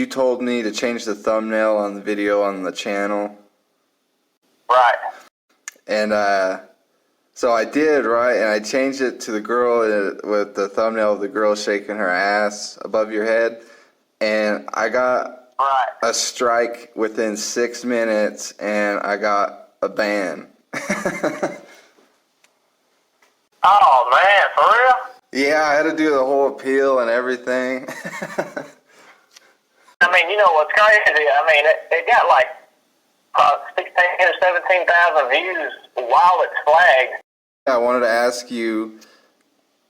told me to change the thumbnail on the video on the channel. Right. And so I did, right? And I changed it to the girl with the thumbnail of the girl shaking her ass above your head. And I got a strike within 6 minutes, and I got a ban. Oh, man, for real? Yeah, I had to do the whole appeal and everything. I mean, you know what's crazy? I mean, it got like 16 or 17,000 views while it's flagged. I wanted to ask you,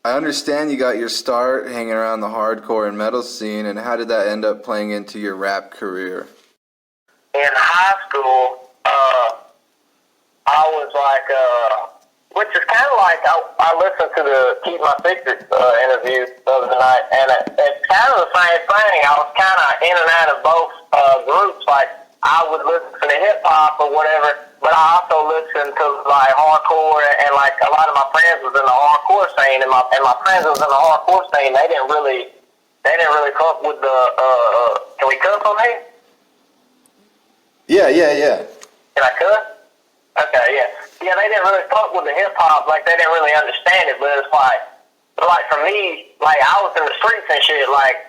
I understand you got your start hanging around the hardcore and metal scene, and how did that end up playing into your rap career? In high school, I was like, which is kind of like, I listened to the Keep My Secret interview the other night, and it's kind of the same thing. I was kind of in and out of both groups. Like, I would listen to the hip-hop or whatever, but I also listened to, like, hardcore, and, like, a lot of my friends was in the hardcore scene, and my friends was in the hardcore scene. They didn't really fuck with the, can we cuss on here? Yeah. Can I cuss? Okay, yeah. Yeah, they didn't really fuck with the hip-hop, like, they didn't really understand it, but it's like for me, like, I was in the streets and shit, like,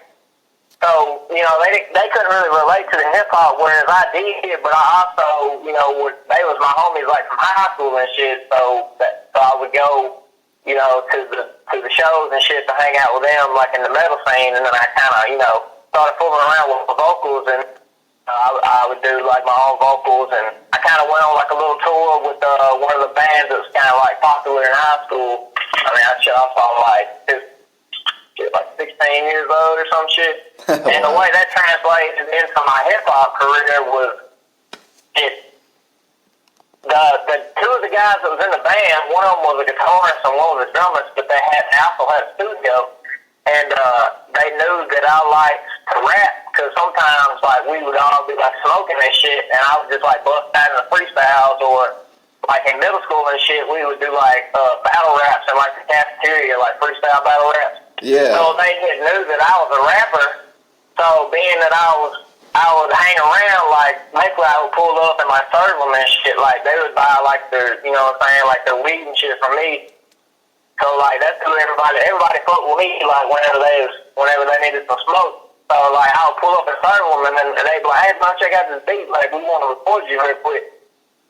so, you know, they couldn't really relate to the hip-hop, whereas I did, but I also, you know, they was my homies, like, from high school and shit, so I would go, you know, to the shows and shit to hang out with them, like, in the metal scene, and then I kind of, you know, started fooling around with vocals, and I would do, like, my own vocals, and I kind of went on, like, a little tour with one of the bands that was kind of, like, popular in high school. I mean, I saw, like, 16 years old or some shit. And the way that translated into my hip-hop career was the two of the guys that was in the band, one of them was a guitarist and one was a drummer, but they also had a studio. And they knew that I liked to rap, because sometimes, like, we would all be, like, smoking and shit, and I would just, like, bust out in the freestyles, or, like, in middle school and shit, we would do, like, battle raps in, like, the cafeteria, like, freestyle battle raps. Yeah. So they knew that I was a rapper, so being that I would hang around, like, basically I would pull up and, like, serve them and shit, like, they would buy, like, their, you know what I'm saying, like, their weed and shit from me. So, like, that's who everybody fucked with me, like, whenever they needed some smoke. So, like, I would pull up and serve them, and then they'd be like, hey, bro, check out this beat, like, we want to record you real quick.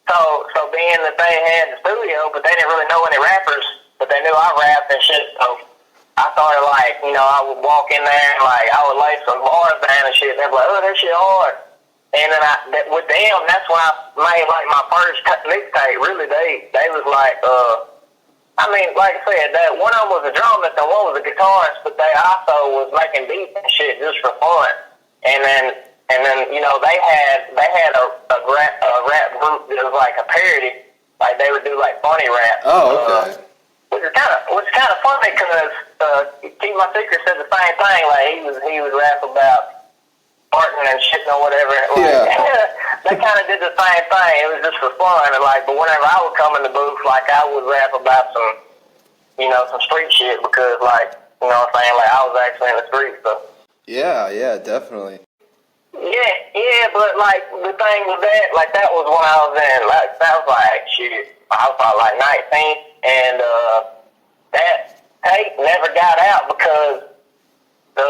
So being that they had the studio, but they didn't really know any rappers, but they knew I rapped and shit, so I started, like, you know, I would walk in there and, like, I would lay some bars down and shit, and they'd be like, oh, that shit hard. And then with them, that's when I made, like, my first mixtape. Really, they was like, I mean, like I said, that one of them was a drummer and one was a guitarist, but they also was making beats and shit just for fun. And then you know, they had a rap group that was like a parody, like they would do like funny rap. Oh, okay. Which is kind of funny because Keep My Secret said the same thing. Like he was rap about farting and shit or whatever. Like, yeah. They kind of did the same thing. It was just for fun. And like, but whenever I would come in the booth, like I would rap about some, you know, some street shit because, like, you know what I'm saying? Like I was actually in the streets. So. Yeah, definitely. Yeah, but like the thing with that, like that was when I was in, like that was like shit. I was probably like 19, and that tape never got out because the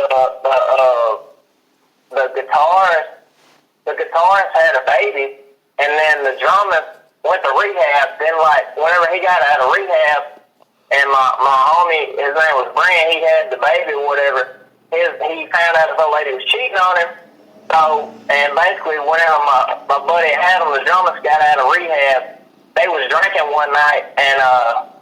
guitarist had a baby, and then the drummer went to rehab. Then like whenever he got out of rehab, and my homie, his name was Brent, he had the baby or whatever. He found out his old lady was cheating on him. So, and basically whenever my buddy Adam, the drummer, got out of rehab, they was drinking one night, and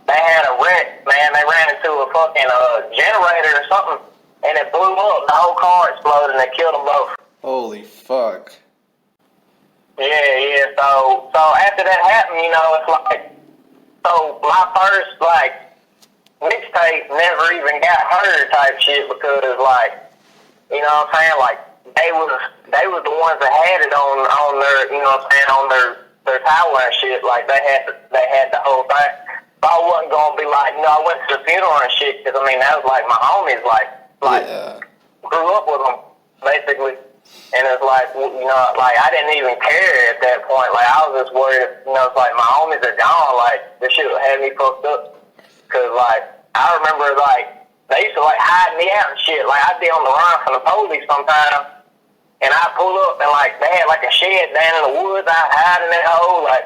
they had a wreck, man. They ran into a fucking generator or something, and it blew up. The whole car exploded, and it killed them both. Holy fuck. Yeah. So after that happened, you know, it's like, so my first, like, mixtape never even got heard type shit because, like, you know what I'm saying? Like, they was the ones that had it on their, you know what I'm saying, on their tower and shit. Like, they had the whole thing. But I wasn't gonna be like, you know, I went to the funeral and shit, because I mean that was like my homies, like grew up with them basically. And like, I didn't even care at that point. Like, I was just worried, it's like, my homies are gone. Like, this shit had me fucked up. Because, like, I remember, like, they used to, like, hide me out and shit. Like, I'd be on the run from the police sometimes. And I'd pull up and, like, they had, like, a shed down in the woods. I'd hide in that hole. Like,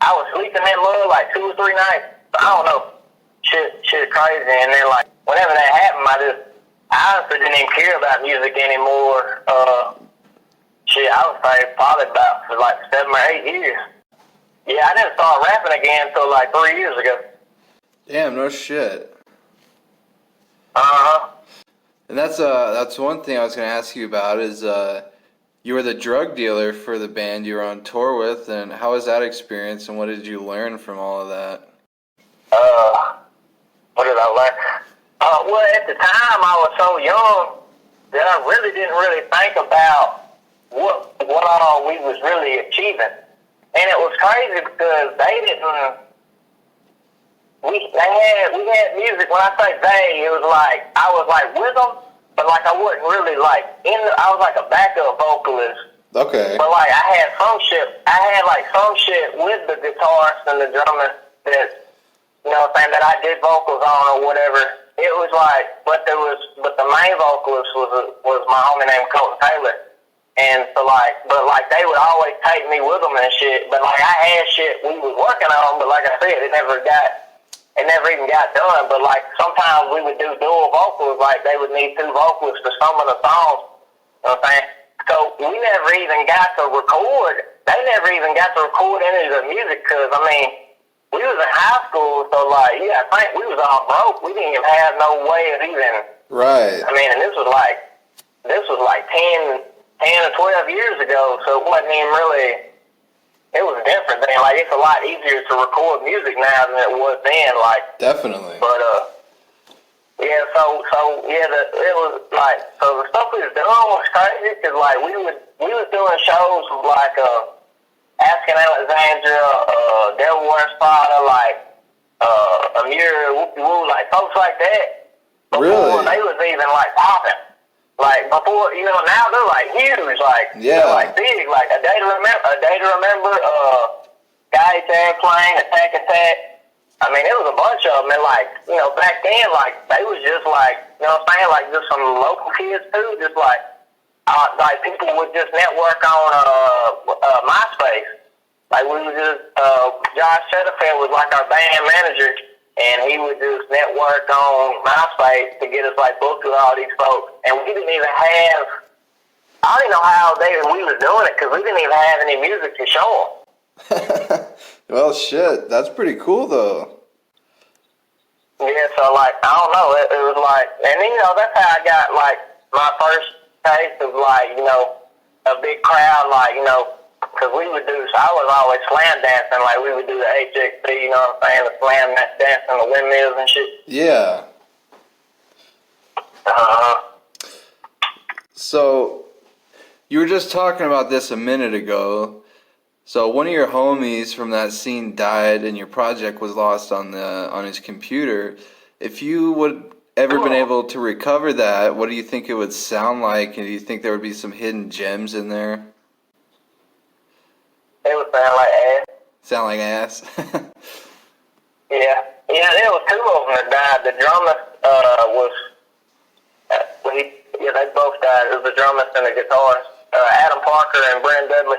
I was sleeping in that mud, like, 2 or 3 nights. I don't know. Shit crazy. And then, like, whenever that happened, I honestly didn't even care about music anymore. I would say probably about for like 7 or 8 years. Yeah, I didn't start rapping again until like 3 years ago. Damn, no shit. Uh-huh. And that's one thing I was gonna ask you about is you were the drug dealer for the band you were on tour with, and how was that experience, and what did you learn from all of that? What did I learn? Well, at the time I was so young that I really didn't really think about what all we was really achieving. And it was crazy because we had music. When I say they, it was like, I was like with them, but like I wasn't really like I was like a backup vocalist. Okay. But like I had some shit with the guitarist and the drummer that, that I did vocals on or whatever. It was like, but the main vocalist was my homie named Colton Taylor. And so but they would always take me with them and shit. But like I had shit we was working on, but like I said, it never even got done. But like sometimes we would do dual vocals, like they would need 2 vocalists for some of the songs. You know what I'm saying? So we never even got to record. They never even got to record any of the music because, we was in high school, so I think we was all broke. We didn't even have no way of even. Right. And this was like 10 or 12 years ago, so it wasn't even really. It was different then. Like it's a lot easier to record music now than it was then. Like definitely. But it was like the stuff we was doing was crazy because like we was doing shows with like Asking Alexandria, Devil Wears Prada, like Amir, Woo, like folks like that. Before they was even like popping. Like before, now they're like huge, like they're like big, like A Day to Remember, Guy Airplane, Attack. It was a bunch of them, and like back then, like they was just like like just some local kids too, just like people would just network on MySpace. Like we would just Josh Setterfield was like our band manager. And he would just network on MySpace to get us like booked with all these folks. And we didn't even have, I don't even know how we was doing it because we didn't even have any music to show them. Well, shit, that's pretty cool though. Yeah, so like, I don't know, it was like, and that's how I got like my first taste of like, a big crowd, like, because we would do, so I was always slam dancing, like we would do the HXP, the slam dancing, the windmills and shit. Yeah. So, you were just talking about this a minute ago. So, one of your homies from that scene died and your project was lost on his computer. If you would ever been able to recover that, what do you think it would sound like? And do you think there would be some hidden gems in there? It would sound like ass. Sound like ass? Yeah, there was 2 of them that died. The drummer they both died. It was the drummer and the guitarist, Adam Parker and Brent Dudley.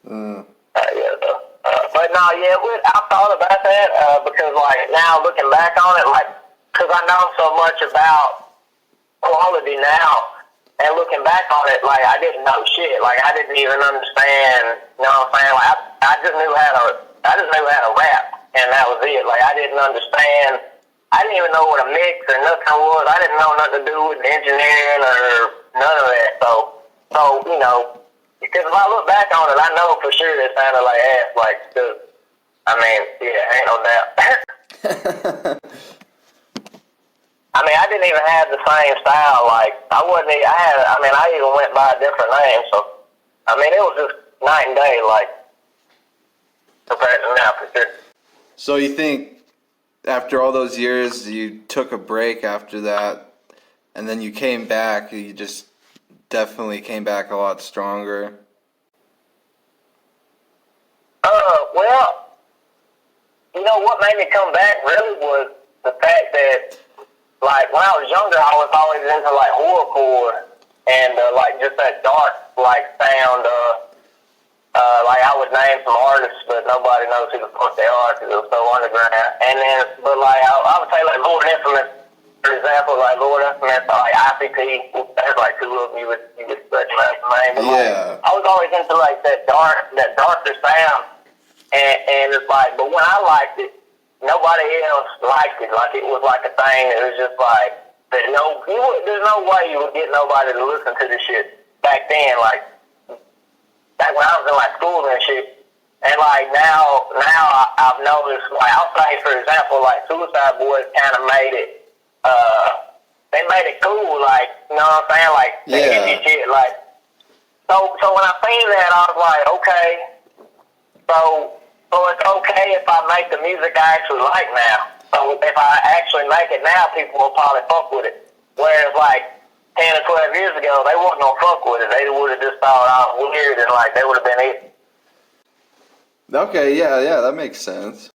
But no, I thought about that because like now looking back on it, like because I know so much about quality now. And looking back on it, like, I didn't know shit. Like, I didn't even understand, you know what I'm saying? Like, I just knew how to rap, and that was it. Like, I didn't understand. I didn't even know what a mix or nothing was. I didn't know nothing to do with engineering or none of that. So because if I look back on it, I know for sure it sounded like ass. Like, ain't no doubt. I didn't even have the same style. Like, I even went by a different name. So, it was just night and day, like, compared to now, for sure. So you think after all those years, you took a break after that, and then you came back, you just definitely came back a lot stronger? Well, you know what made me come back really was the fact that, like, when I was younger, I was always into, like, horrorcore and, like, just that dark, like, sound. Like, I would name some artists, but nobody knows who the fuck they are because it was so underground. And then, but, like, I would say, like, Lord Infamous, for example, like, Lord Infamous, like, ICP, there's, like, two of them you would recognize the name. But, Yeah. like, I was always into, like, that darker sound. And it's like, but when I liked it, nobody else liked it. Like, it was like a thing that was just like, there's no way you would get nobody to listen to this shit back then, like, back when I was in, like, school and shit. And, like, now I've noticed, like, I'll say, for example, like, Suicide Boys kind of made it, they made it cool, like, you know what I'm saying? Like, the indie shit, like, so when I seen that, I was like, okay, so it's okay if I make the music I actually like now. So if I actually make it now, people will probably fuck with it. Whereas, like, 10 or 12 years ago, they wasn't gonna fuck with it. They would have just thought I was weird and, like, they would have been it. Okay, yeah, that makes sense.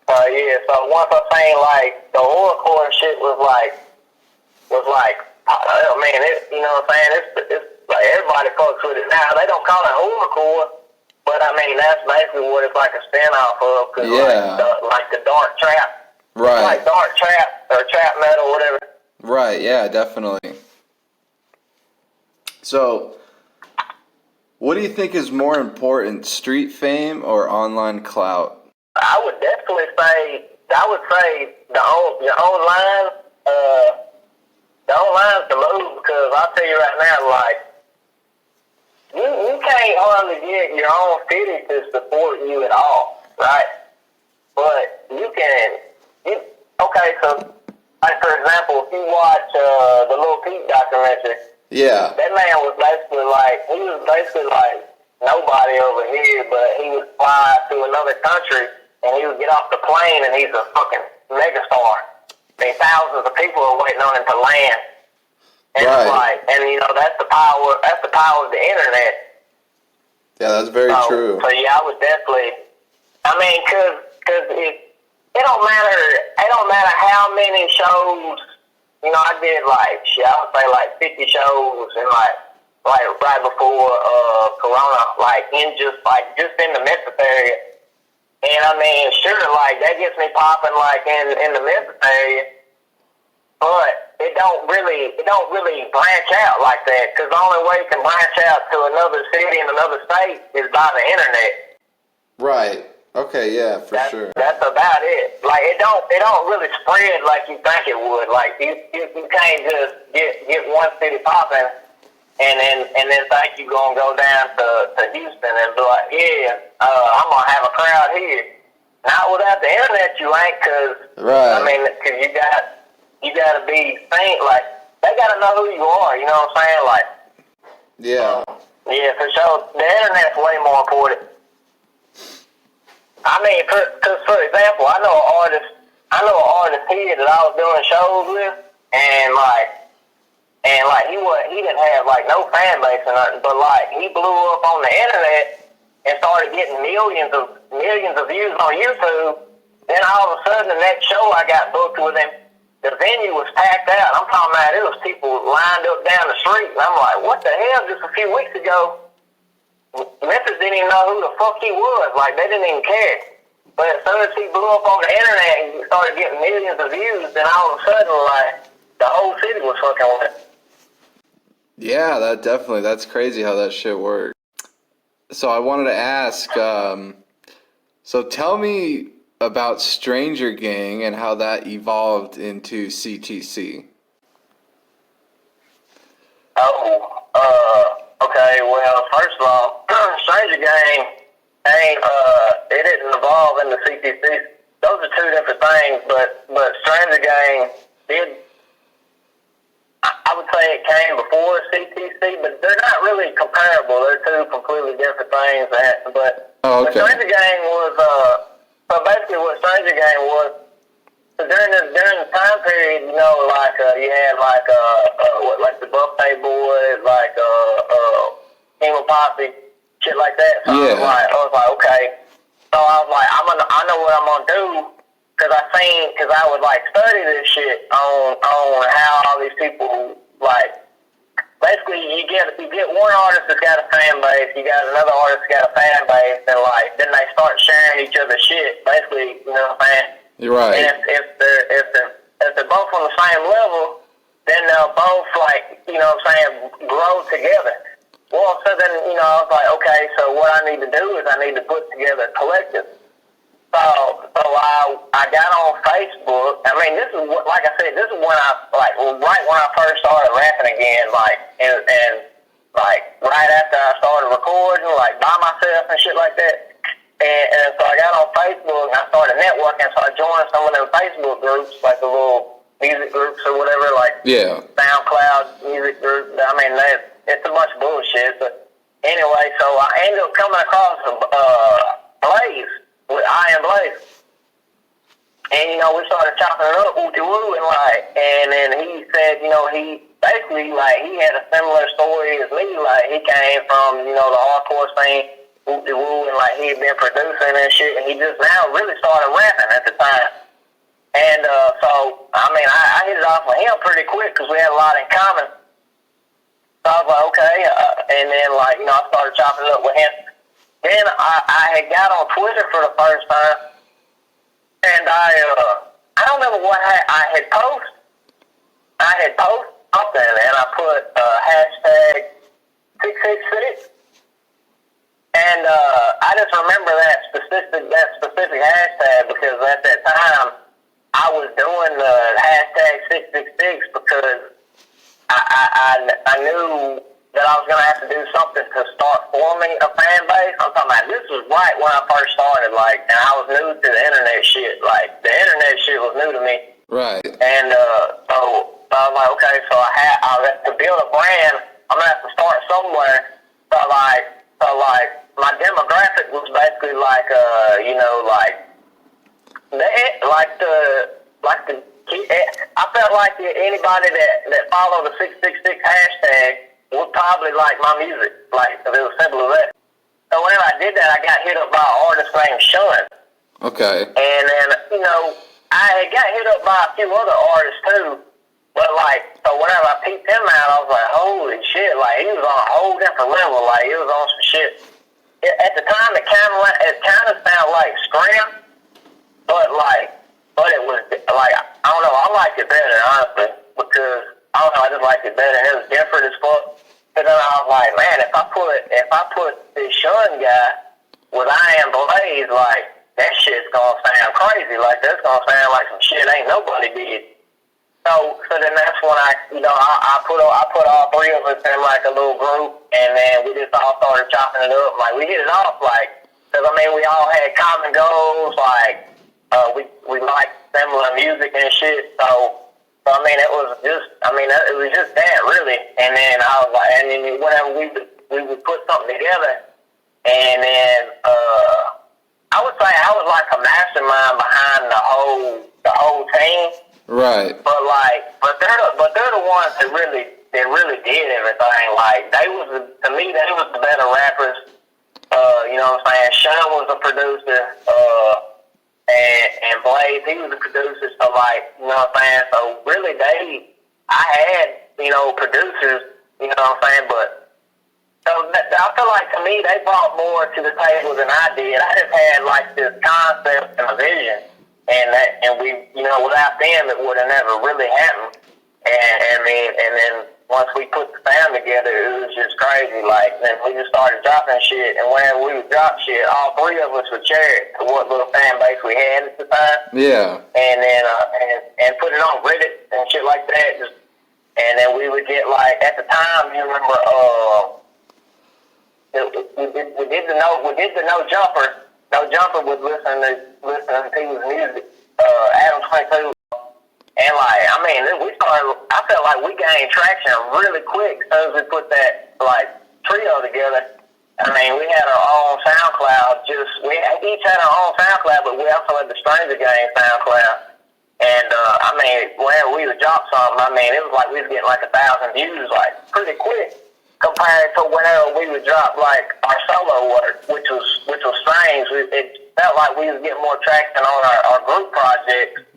Yeah, so once I seen, like, the horrorcore and shit was like, oh, man, you know what I'm saying? It's like, everybody fucks with it now. They don't call it horrorcore. But, I mean, that's basically what it's like a spin-off of, because, like the dark trap. Right. Like dark trap, or trap metal, whatever. Right, yeah, definitely. So, what do you think is more important, street fame or online clout? I would definitely say, your own line's the move, because I'll tell you right now, like, you can't hardly get your own city to support you at all, right? But you can, okay, so, like, for example, if you watch the Lil Peep documentary, Yeah. that man was basically like nobody over here, but he would fly to another country, and he would get off the plane, and he's a fucking megastar. I mean, thousands of people are waiting on him to land. And Right. It's like, and you know, that's the power of the internet. Yeah, that's very true. So yeah, I would definitely. I mean, cause it don't matter how many shows. You know, I did I would say like 50 shows and like right before Corona, like in just in the Memphis area. And I mean, sure, like that gets me popping like in the Memphis area. But it don't really branch out like that, because the only way it can branch out to another city and another state is by the internet. Right. Okay, yeah, for sure. That's about it. Like it don't really spread like you think it would. Like you can't just get one city popping and then think you're gonna go down to Houston and be like, I'm gonna have a crowd here. Not without the internet, you ain't, because Right. I mean, because you gotta be seen, like, they gotta know who you are, you know what I'm saying? Like, Yeah. yeah, for sure. The internet's way more important. I mean, because for example, I know an artist here that I was doing shows with, and he didn't have like no fan base or nothing, but like he blew up on the internet and started getting millions of views on YouTube. Then all of a sudden, the next show I got booked with him, the venue was packed out. I'm talking about it was people lined up down the street, and I'm like, what the hell? Just a few weeks ago, Memphis didn't even know who the fuck he was. Like, they didn't even care. But as soon as he blew up on the internet and he started getting millions of views, then all of a sudden, like, the whole city was fucking with it. Yeah, that's crazy how that shit works. So I wanted to ask, so tell me about Stranger Gang and how that evolved into CTC. Okay, well, first of all, Stranger Gang it didn't evolve into CTC. Those are two different things, but Stranger Gang did, I would say it came before CTC, but they're not really comparable. They're two completely different things. But Stranger Gang was, so basically what Stranger Gang was, so during the time period, you know, like you had like the Buffet Boys, like posse, shit like that. So Yeah. I was like, okay. So I was like, I know what I'm gonna do, cause I would like study this shit on how all these people like. Basically, you get one artist that's got a fan base, you got another artist that's got a fan base, and like then they start sharing each other's shit. Basically, you know what I'm saying? You're right. And if they're both on the same level, then they'll both like, you know what I'm saying, grow together. Well, so then, you know, I was like, okay, so what I need to do is I need to put together a collective. So I got on Facebook. I mean, this is what, like I said, this is when I, like, right when I first started rapping again, like, and like, right after I started recording, like, by myself and shit like that. And so I got on Facebook and I started networking, so I joined some of them Facebook groups, like the little music groups or whatever, like SoundCloud music groups. I mean, it's a bunch of bullshit, but anyway, so I ended up coming across Blaze, with I Am Blaze. And, you know, we started chopping it up, woo-de-woo, and then he said, you know, he basically, like, he had a similar story as me, like, he came from, you know, the hardcore scene, woo-de-woo, and, like, he had been producing and shit, and he just now really started rapping at the time. And so, I mean, I hit it off with him pretty quick because we had a lot in common. So I was like, okay. And then, like, you know, I started chopping it up with him. Then I had got on Twitter for the first time. And I don't remember what I had posted. I had posted something, and I put hashtag 666. And I just remember that specific hashtag because at that time, I was doing the hashtag 666 because I knew that I was going to have to do something to start forming a fan base. I'm talking about this was right when I first started, like, and I was new to the internet shit. Like, the internet shit was new to me. Right. And so I was like, okay, so to build a brand, I'm going to have to start somewhere. So my demographic was basically like, you know, I felt like anybody that followed the 666 hashtag would probably like my music, like, if it was simple as that. So whenever I did that, I got hit up by an artist named Sean. Okay. And then, you know, I had got hit up by a few other artists too, but like, so whenever I peeped him out, I was like, holy shit, like, he was on a whole different level, like, he was on some shit. At the time, it kind of sounded like Scram, but it was, like, I don't know, I liked it better, honestly, because, I don't know, I just liked it better, and it was different as fuck. And then I was like, man, if I put this Sean guy with I Am Blaze, like, that shit's gonna sound crazy, like, that's gonna sound like some shit ain't nobody did. So then that's when I put all three of us in, like, a little group, and then we just all started chopping it up, like, we hit it off, like, because, I mean, we all had common goals, like, we liked similar music and shit, so I mean, it was just that, really. And then I was like, and then whenever we would put something together, and then I would say I was like a mastermind behind the whole team. Right. But they're the ones that really did everything. Like, to me they was the better rappers. You know what I'm saying? Sean was a producer. And Blaze, he was a producer, so, like, you know what I'm saying? So, really, I had, you know, producers, you know what I'm saying? But, so, I feel like, to me, they brought more to the table than I did. I just had, like, this concept and a vision, and we, you know, without them, it would have never really happened. And then once we put the sound together, it was just crazy. Like, then we just started dropping shit, and whenever we would drop shit, all three of us would share it to what little fan base we had at the time. Yeah. And then and put it on Reddit and shit like that. And then we would get, like, at the time, you remember, we did the No Jumper. No Jumper was listening to people's music. Adam 22. And, like, I mean, I felt like we gained traction really quick as soon as we put that, like, trio together. I mean, we had our own SoundCloud. We each had our own SoundCloud, but we also had the Stranger Gang SoundCloud. And, I mean, whenever we would drop something, I mean, it was like we was getting, like, 1,000 views, like, pretty quick. compared to whenever we would drop like our solo work, which was strange. It felt like we was getting more traction on our group project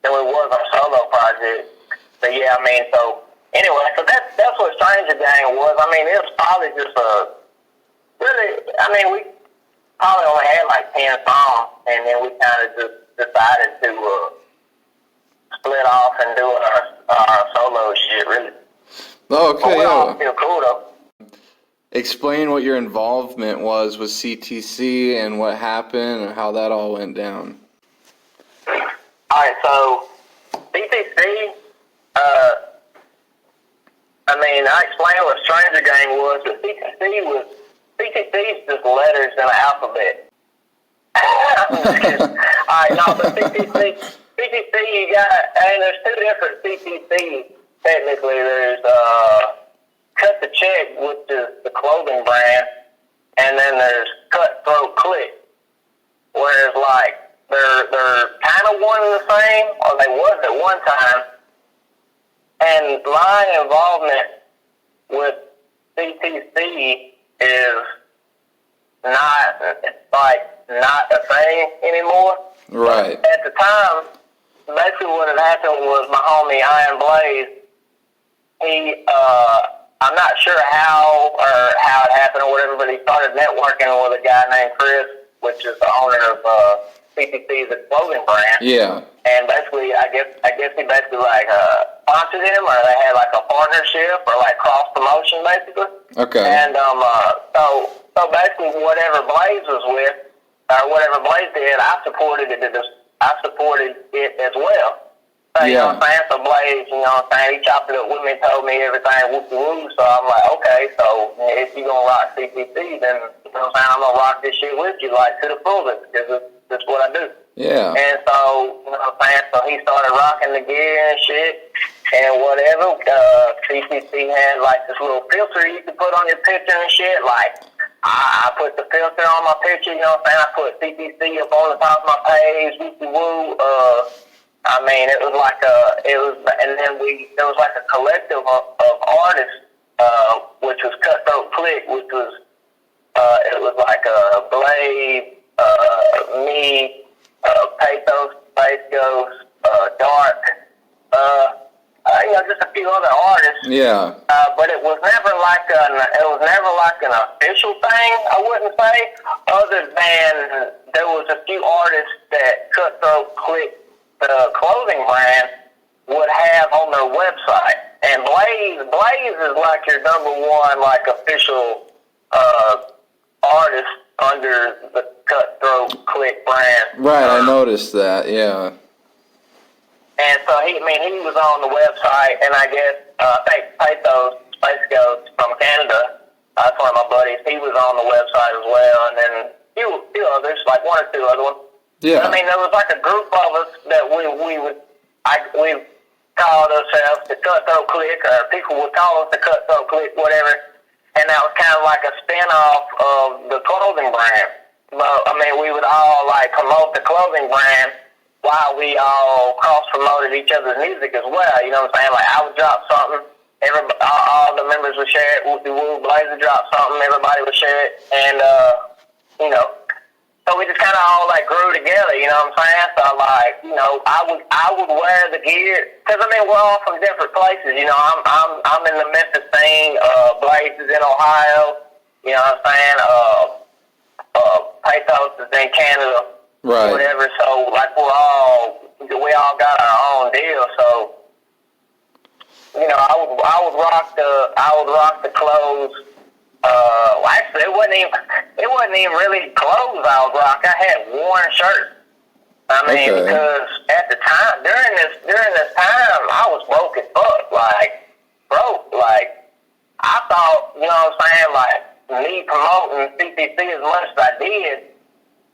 than we was our solo project. But yeah, I mean, so anyway, so that's what Stranger Gang was. I mean, it was probably just we probably only had like 10 songs, and then we kind of just decided to split off and do our solo shit, really. Okay, but we all feel cool, though. Explain what your involvement was with CTC and what happened and how that all went down. Alright, so CTC, I explained what Stranger Gang was, but CTC is just letters in an alphabet. I'm just kidding. Alright, no, but CTC you got, and there's two different CTCs, technically. There's, Cut the Check, which is the clothing brand, and then there's Cutthroat Click, whereas like they're kind of one and the same, or they was at one time. And my involvement with CTC is not a thing anymore. Right. But at the time, basically what had happened was my homie Iron Blaze. He I'm not sure how it happened or whatever, but he started networking with a guy named Chris, which is the owner of CTC's clothing brand. Yeah. And basically, I guess he basically like sponsored him, or they had like a partnership or like cross promotion, basically. Okay. And so basically, whatever Blaze was with, or whatever Blaze did, I supported it as well. So, you know what I'm saying? So Blaze, you know what I'm saying, he chopped it up with me, told me everything, whoop-de-woo. So I'm like, okay, so if you're going to rock CPC, then, you know what I'm saying, I'm going to rock this shit with you, like, to the fullest, because that's what I do. Yeah. And so, you know what I'm saying, so he started rocking the gear and shit, and whatever. CPC had, like, this little filter you could put on your picture and shit, like, I put the filter on my picture, you know what I'm saying, I put CPC up on the top of my page, whoop-de-woo. It was like there was like a collective of artists, which was Cutthroat Click, which was, it was like Blade, me, Pathos, Space Ghost, Dark, just a few other artists. Yeah. But it was never like an official thing, I wouldn't say, other than there was a few artists that Cutthroat Click, the clothing brand, would have on their website. And Blaze is like your number one, like, official artist under the Cutthroat Click brand. Right, I noticed that, yeah. And so he was on the website, and I guess I think Pathos, Space Ghost from Canada, that's one of my buddies, he was on the website as well, and then a few others, like one or two other ones. Yeah. There was like a group of us that we called ourselves the Cutthroat Click, or people would call us the Cutthroat Click, whatever. And that was kind of like a spin-off of the clothing brand. But, we would all like promote the clothing brand while we all cross-promoted each other's music as well. You know what I'm saying? Like, I would drop something, all the members would share it, woo-de-woo, Blaze would drop something, everybody would share it, and, so we just kind of all, like, grew together, you know what I'm saying? So, like, I would wear the gear, because, we're all from different places, you know. I'm in the Memphis scene, Blaze is in Ohio, you know what I'm saying? Pathos is in Canada, right, whatever. So, like, we all got our own deal, so, I would rock the clothes. Actually, it wasn't even really clothes I would rock. I had worn shirts. Because at the time, during this time, I was broke as fuck. Like, broke. Like, I thought, you know what I'm saying, like, me promoting CCC as much as I did,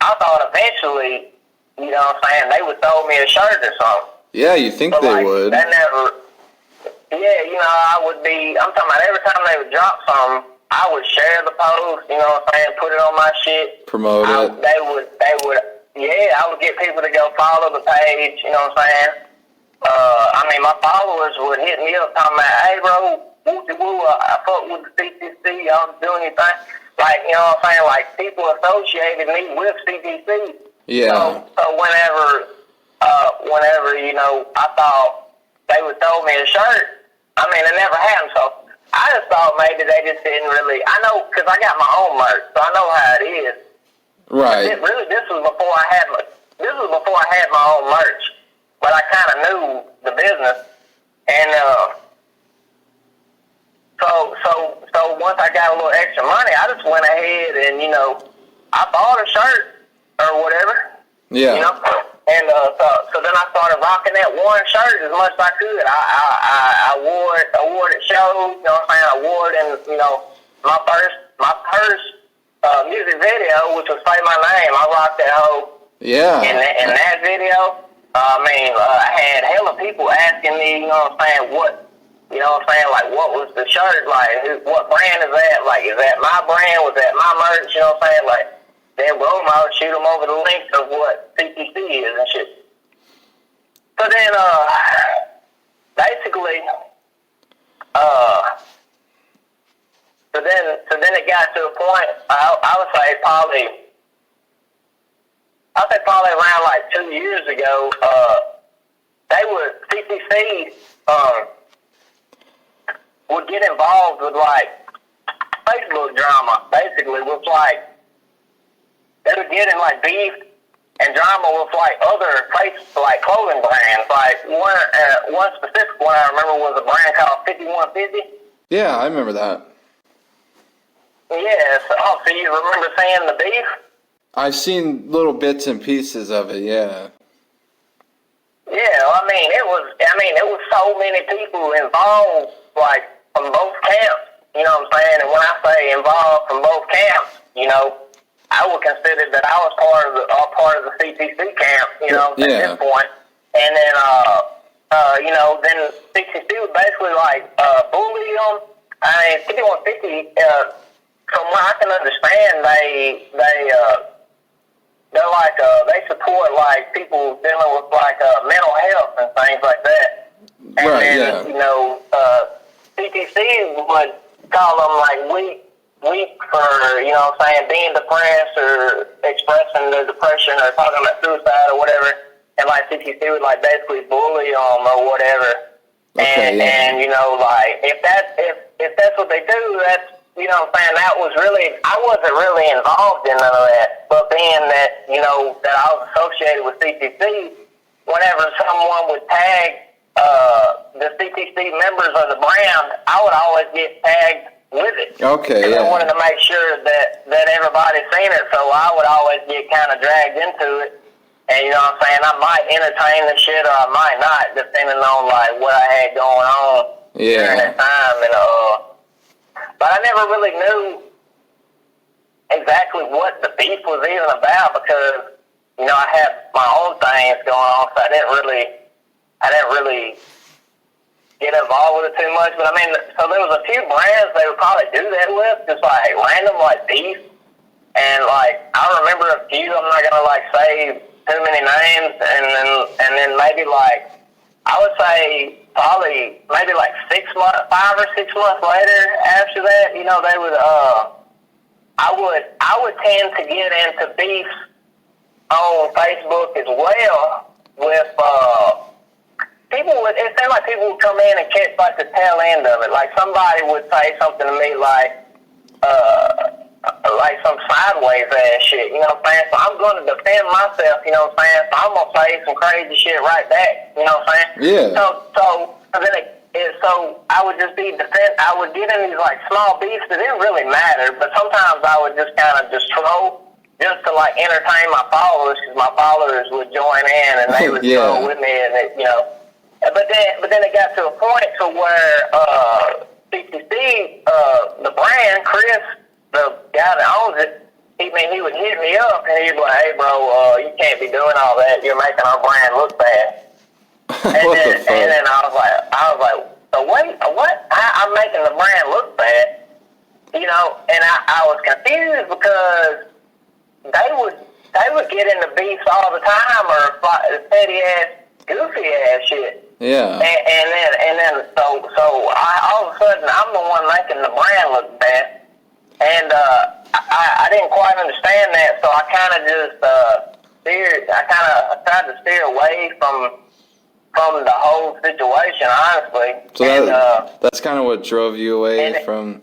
I thought eventually, you know what I'm saying, they would throw me a shirt or something. Yeah, you think but, they like, would. That never, I would be, I'm talking about every time they would drop something, I would share the post, you know what I'm saying, put it on my shit. Promote it. They would, I would get people to go follow the page, you know what I'm saying. My followers would hit me up talking about, hey, bro, woo, I fuck with the CTC, I don't do anything. Like, you know what I'm saying? Like, people associated me with CTC. Yeah. So whenever, you know, I thought they would throw me a shirt, I mean, it never happened. So I just thought maybe they just didn't really, I know, because I got my own merch, so I know how it is. Right. This was before I had my own merch, but I kind of knew the business. And, so once I got a little extra money, I just went ahead and, you know, I bought a shirt or whatever. Yeah. You know? And so then I started rocking that one shirt as much as I could. I wore it at shows, you know what I'm saying? I wore it in, you know, my first music video, which was Say My Name. I rocked that whole. Yeah. In that video, I had hella people asking me, you know what I'm saying, like, what was the shirt, like, what brand is that, like, is that my brand, was that my merch, you know what I'm saying, like, then boom, I would shoot them over the links of what CTC is and shit. So then, basically, so then it got to a point, I would say probably around like 2 years ago, CTC, would get involved with like Facebook drama, basically with like, they would get in like beef and drama with like other like clothing brands. Like one specific one I remember was a brand called 5150. Yeah, I remember that. Yeah, so you remember seeing the beef? I've seen little bits and pieces of it, yeah. Yeah, it was so many people involved, like, from both camps, you know what I'm saying? And when I say involved from both camps, you know, I would consider that I was part of the CTC camp, you know, at this point. And then, you know, then CTC was basically like bully them. I mean, 5150, from what I can understand, they're like, they support like people dealing with like mental health and things like that. And right, then, yeah. you know, CTC would call them like weak for, you know what I'm saying, being depressed or expressing their depression or talking about suicide or whatever. And like CTC would like basically bully them or whatever. Okay, and you know, like if that's what they do, that's, you know what I'm saying, that was really, I wasn't really involved in none of that. But being that, you know, that I was associated with CTC, whenever someone would tag the CTC members of the brand, I would always get tagged with it. Okay, I wanted to make sure that everybody seen it, so I would always get kind of dragged into it. And you know what I'm saying, I might entertain the shit or I might not, depending on like what I had going on during that time. And but I never really knew exactly what the beef was even about because, you know, I had my own things going on, so I didn't really get involved with it too much. But I mean, so there was a few brands they would probably do that with, just like random like beef. And like I remember a few, I'm not gonna like say too many names, and then maybe like I would say probably maybe like 5 or 6 months later after that, you know, they would I would tend to get into beef on Facebook as well with it seemed like people would come in and catch like the tail end of it. Like somebody would say something to me like some sideways ass shit, you know what I'm saying? So I'm going to defend myself, you know what I'm saying? So I'm going to say some crazy shit right back, you know what I'm saying? Yeah. So I would just I would get in these like small beefs that didn't really matter, but sometimes I would just kind of just troll just to like entertain my followers because my followers would join in and they would troll with me and it, you know. But then it got to a point to where CTC, the brand, Chris, the guy that owns it, he would hit me up and he'd be like, "Hey, bro, you can't be doing all that. You're making our brand look bad." And then I was like, so wait, what? I'm making the brand look bad, you know? And I was confused because they would get into beefs all the time or petty ass, goofy ass shit. Yeah. And then so all of a sudden I'm the one making the brand look bad, and I didn't quite understand that, so I kind of just steered. I tried to steer away from the whole situation, honestly. So that's kind of what drove you away from.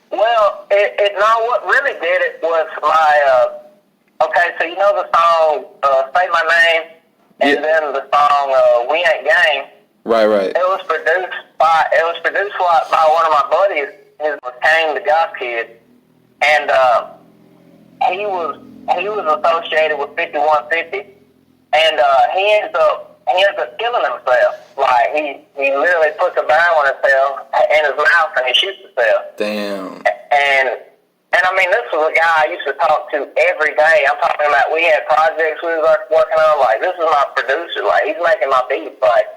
Well, what really did it was my. Okay, so you know the song "Say My Name," and then the song "We Ain't Gang." Right. It was produced by one of my buddies. His was Kane, the Goth Kid, and he was associated with 5150, and he ends up killing himself. Like he literally puts a barrel in himself in his mouth and he shoots himself. Damn. And I mean, this was a guy I used to talk to every day. I'm talking about we had projects we was working on. Like, this is my producer. Like, he's making my beats. Like,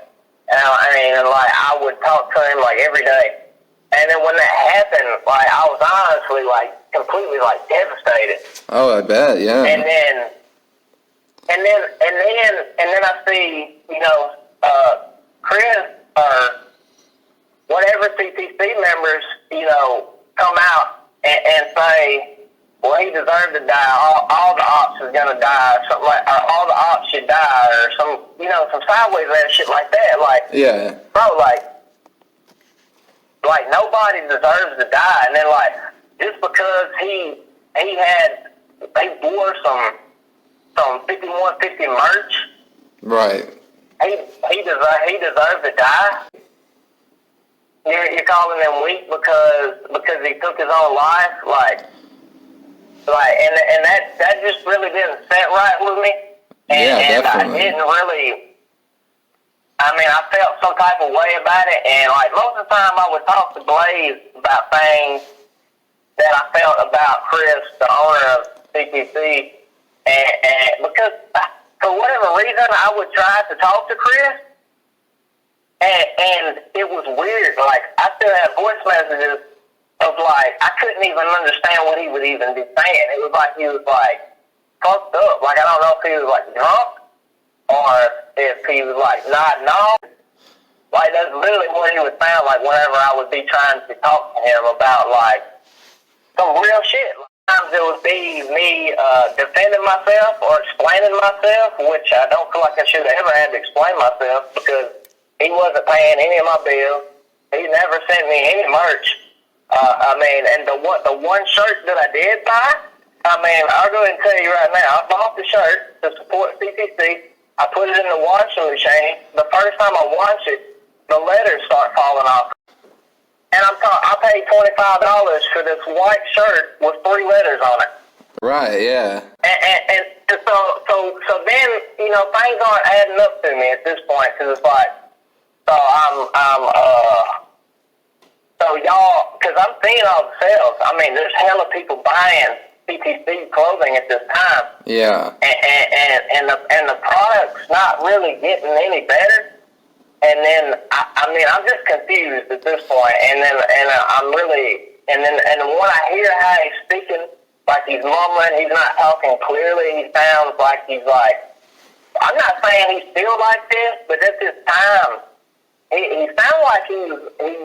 I would talk to him like every day. And then when that happened, like, I was honestly like completely like devastated. Oh, I bet, yeah. And then I see, Chris or whatever CTC members, come out and say, well, he deserved to die. All the ops is gonna die, or something like, or all the ops should die, or some sideways ass shit like that. Like, yeah, bro, like nobody deserves to die. And then like just because he wore some 5150 merch, right? He deserved to die. You're calling him weak because he took his own life, and that just really didn't sit right with me. And definitely. I didn't really. I mean, I felt some type of way about it, and like most of the time, I would talk to Blaze about things that I felt about Chris, the owner of CTC, and because for whatever reason, I would try to talk to Chris. And it was weird. Like, I still have voice messages of, like, I couldn't even understand what he would even be saying. It was like he was, like, fucked up. Like, I don't know if he was, like, drunk or if he was, like, nodding off. Like, that's literally what he would sound like whenever I would be trying to talk to him about, like, some real shit. Sometimes it would be me defending myself or explaining myself, which I don't feel like I should have ever had to explain myself because he wasn't paying any of my bills. He never sent me any merch. And the one shirt that I did buy, I'll go ahead and tell you right now, I bought the shirt to support CTC. I put it in the washing machine. The first time I wash it, the letters start falling off. And I paid $25 for this white shirt with 3 letters on it. Right, yeah. And so then, things aren't adding up to me at this point, because it's like, so y'all, because I'm seeing all the sales. I mean, there's hella people buying CTC clothing at this time. Yeah. And the product's not really getting any better. And then I'm just confused at this point. And I'm really, and when I hear how he's speaking, like he's mumbling, he's not talking clearly. He sounds like he's like, I'm not saying he's still like this, but at this time, he sounded like he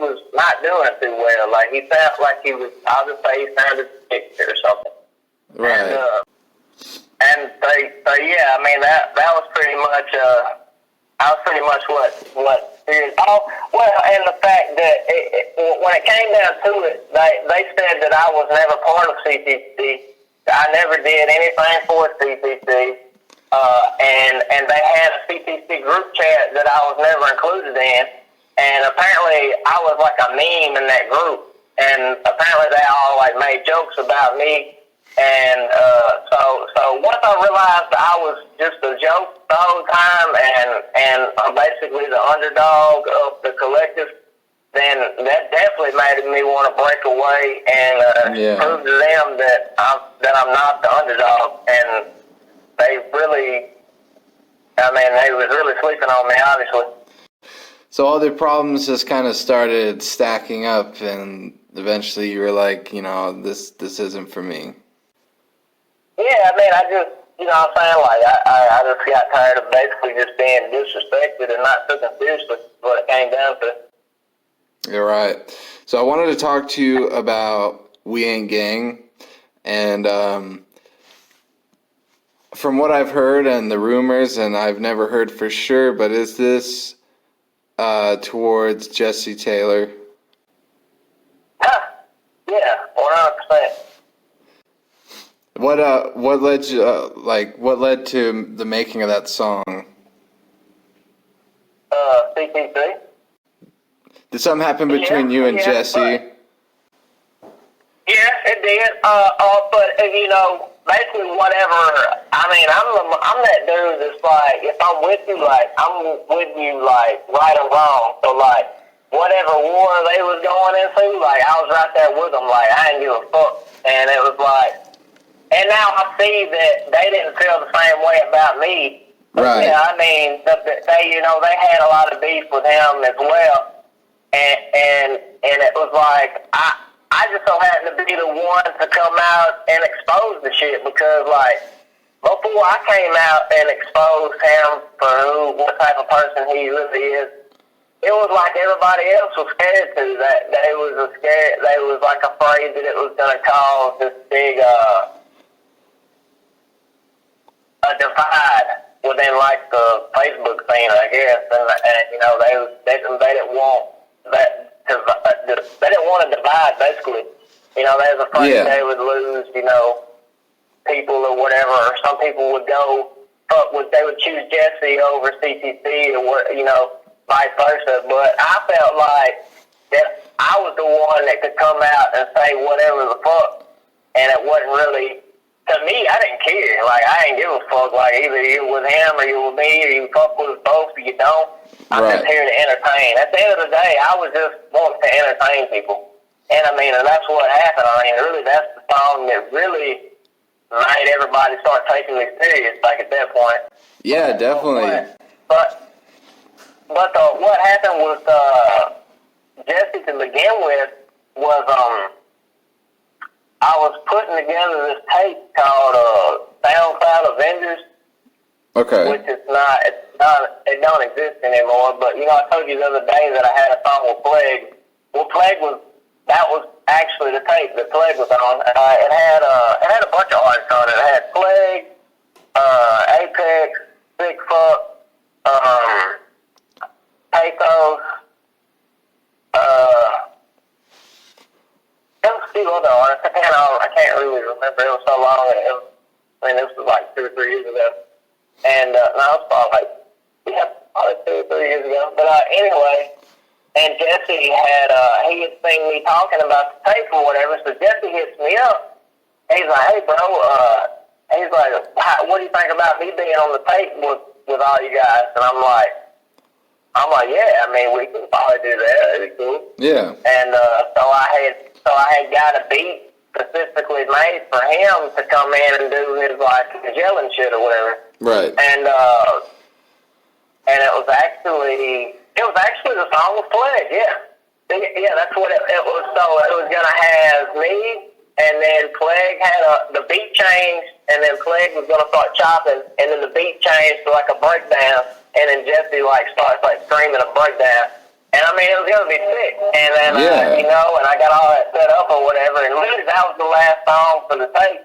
was not doing too well. Like he sounded like he was. I'll just say he sounded sick or something. Right. And yeah, I mean that was pretty much. That was pretty much what. Oh well, and the fact that when it came down to it, they said that I was never part of CTC. I never did anything for CTC. And they had a CTC group chat that I was never included in, and apparently I was like a meme in that group, and apparently they all like made jokes about me, and so once I realized I was just a joke the whole time, and I'm basically the underdog of the collective, then that definitely made me want to break away and prove to them that I'm not the underdog, and they was really sleeping on me, obviously. So all the problems just kind of started stacking up, and eventually you were like, this isn't for me. Yeah, I you know what I'm saying? Like, I just got tired of basically just being disrespected and not taken seriously, what it came down to. You're right. So I wanted to talk to you about We Ain't Gang, and from what I've heard and the rumors, and I've never heard for sure, but is this towards Jesse Taylor? Yeah, 100%. What led you what led to the making of that song? CTC. Did something happen between you and Jesse? Yeah, it did. But you know, basically whatever. I mean, I'm that dude that's like, if I'm with you, like I'm with you, like right or wrong. So like, whatever war they was going into, like I was right there with them. Like I didn't give a fuck, and it was like. And now I see that they didn't feel the same way about me. Right. Yeah, I mean, they had a lot of beef with him as well, and it was like I just so happened to be the one to come out and expose the shit because like before I came out and exposed him for what type of person he really is, it was like everybody else was scared to. That they was scared. They was like afraid that it was gonna cause this big a divide within like the Facebook scene, I guess, and you know they didn't want that they didn't want to divide basically. You know, they was afraid they would lose, you know, people or whatever. Or some people would they would choose Jesse over CTC or you know, vice versa. But I felt like that I was the one that could come out and say whatever the fuck, and it wasn't really. To me, I didn't care. Like, I didn't give a fuck. Like, either you with him or you with me or you fuck with us both or you don't. I'm just here to entertain. At the end of the day, I was just wanting to entertain people. And, I mean, and that's what happened. I mean, really, that's the song that really made everybody start taking me serious, like, at that point. Yeah, definitely. But what happened with Jesse to begin with was, I was putting together this tape called SoundCloud Avengers. Okay. Which it don't exist anymore. But you know, I told you the other day that I had a song with Plague. Well, that was actually the tape that Plague was on. It had a bunch of artists on it. It had Plague, Apex, 6Roke, Pathos, there was a few other artists. I can't really remember. It was so long. This was like 2 or 3 years ago. And, no, it was probably 2 or 3 years ago. But, anyway, and Jesse he had seen me talking about the tape or whatever, so Jesse hits me up. He's like, hey, bro, he's like, what do you think about me being on the tape with all you guys? And I'm like, yeah, I mean, we can probably do that. That'd be cool. Yeah. And, so I had got a beat specifically made for him to come in and do his yelling shit or whatever. Right. And it was actually the song with Plague. Yeah, that's what it was. So it was gonna have me, and then Plague had the beat changed, and then Plague was gonna start chopping, and then the beat changed to like a breakdown, and then Jesse starts screaming a breakdown. And I mean, it was gonna be sick. And then, and I got all that set up or whatever. And literally, that was the last song for the tape.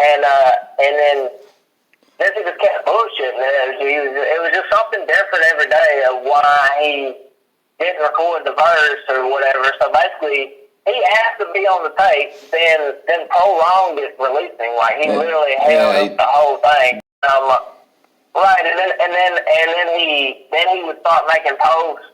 And then Jesse just kept bullshitting. It was just something different every day of why he didn't record the verse or whatever. So basically, he asked to be on the tape, then prolonged it releasing. Like he literally held up the whole thing. Right, and then he would start making posts.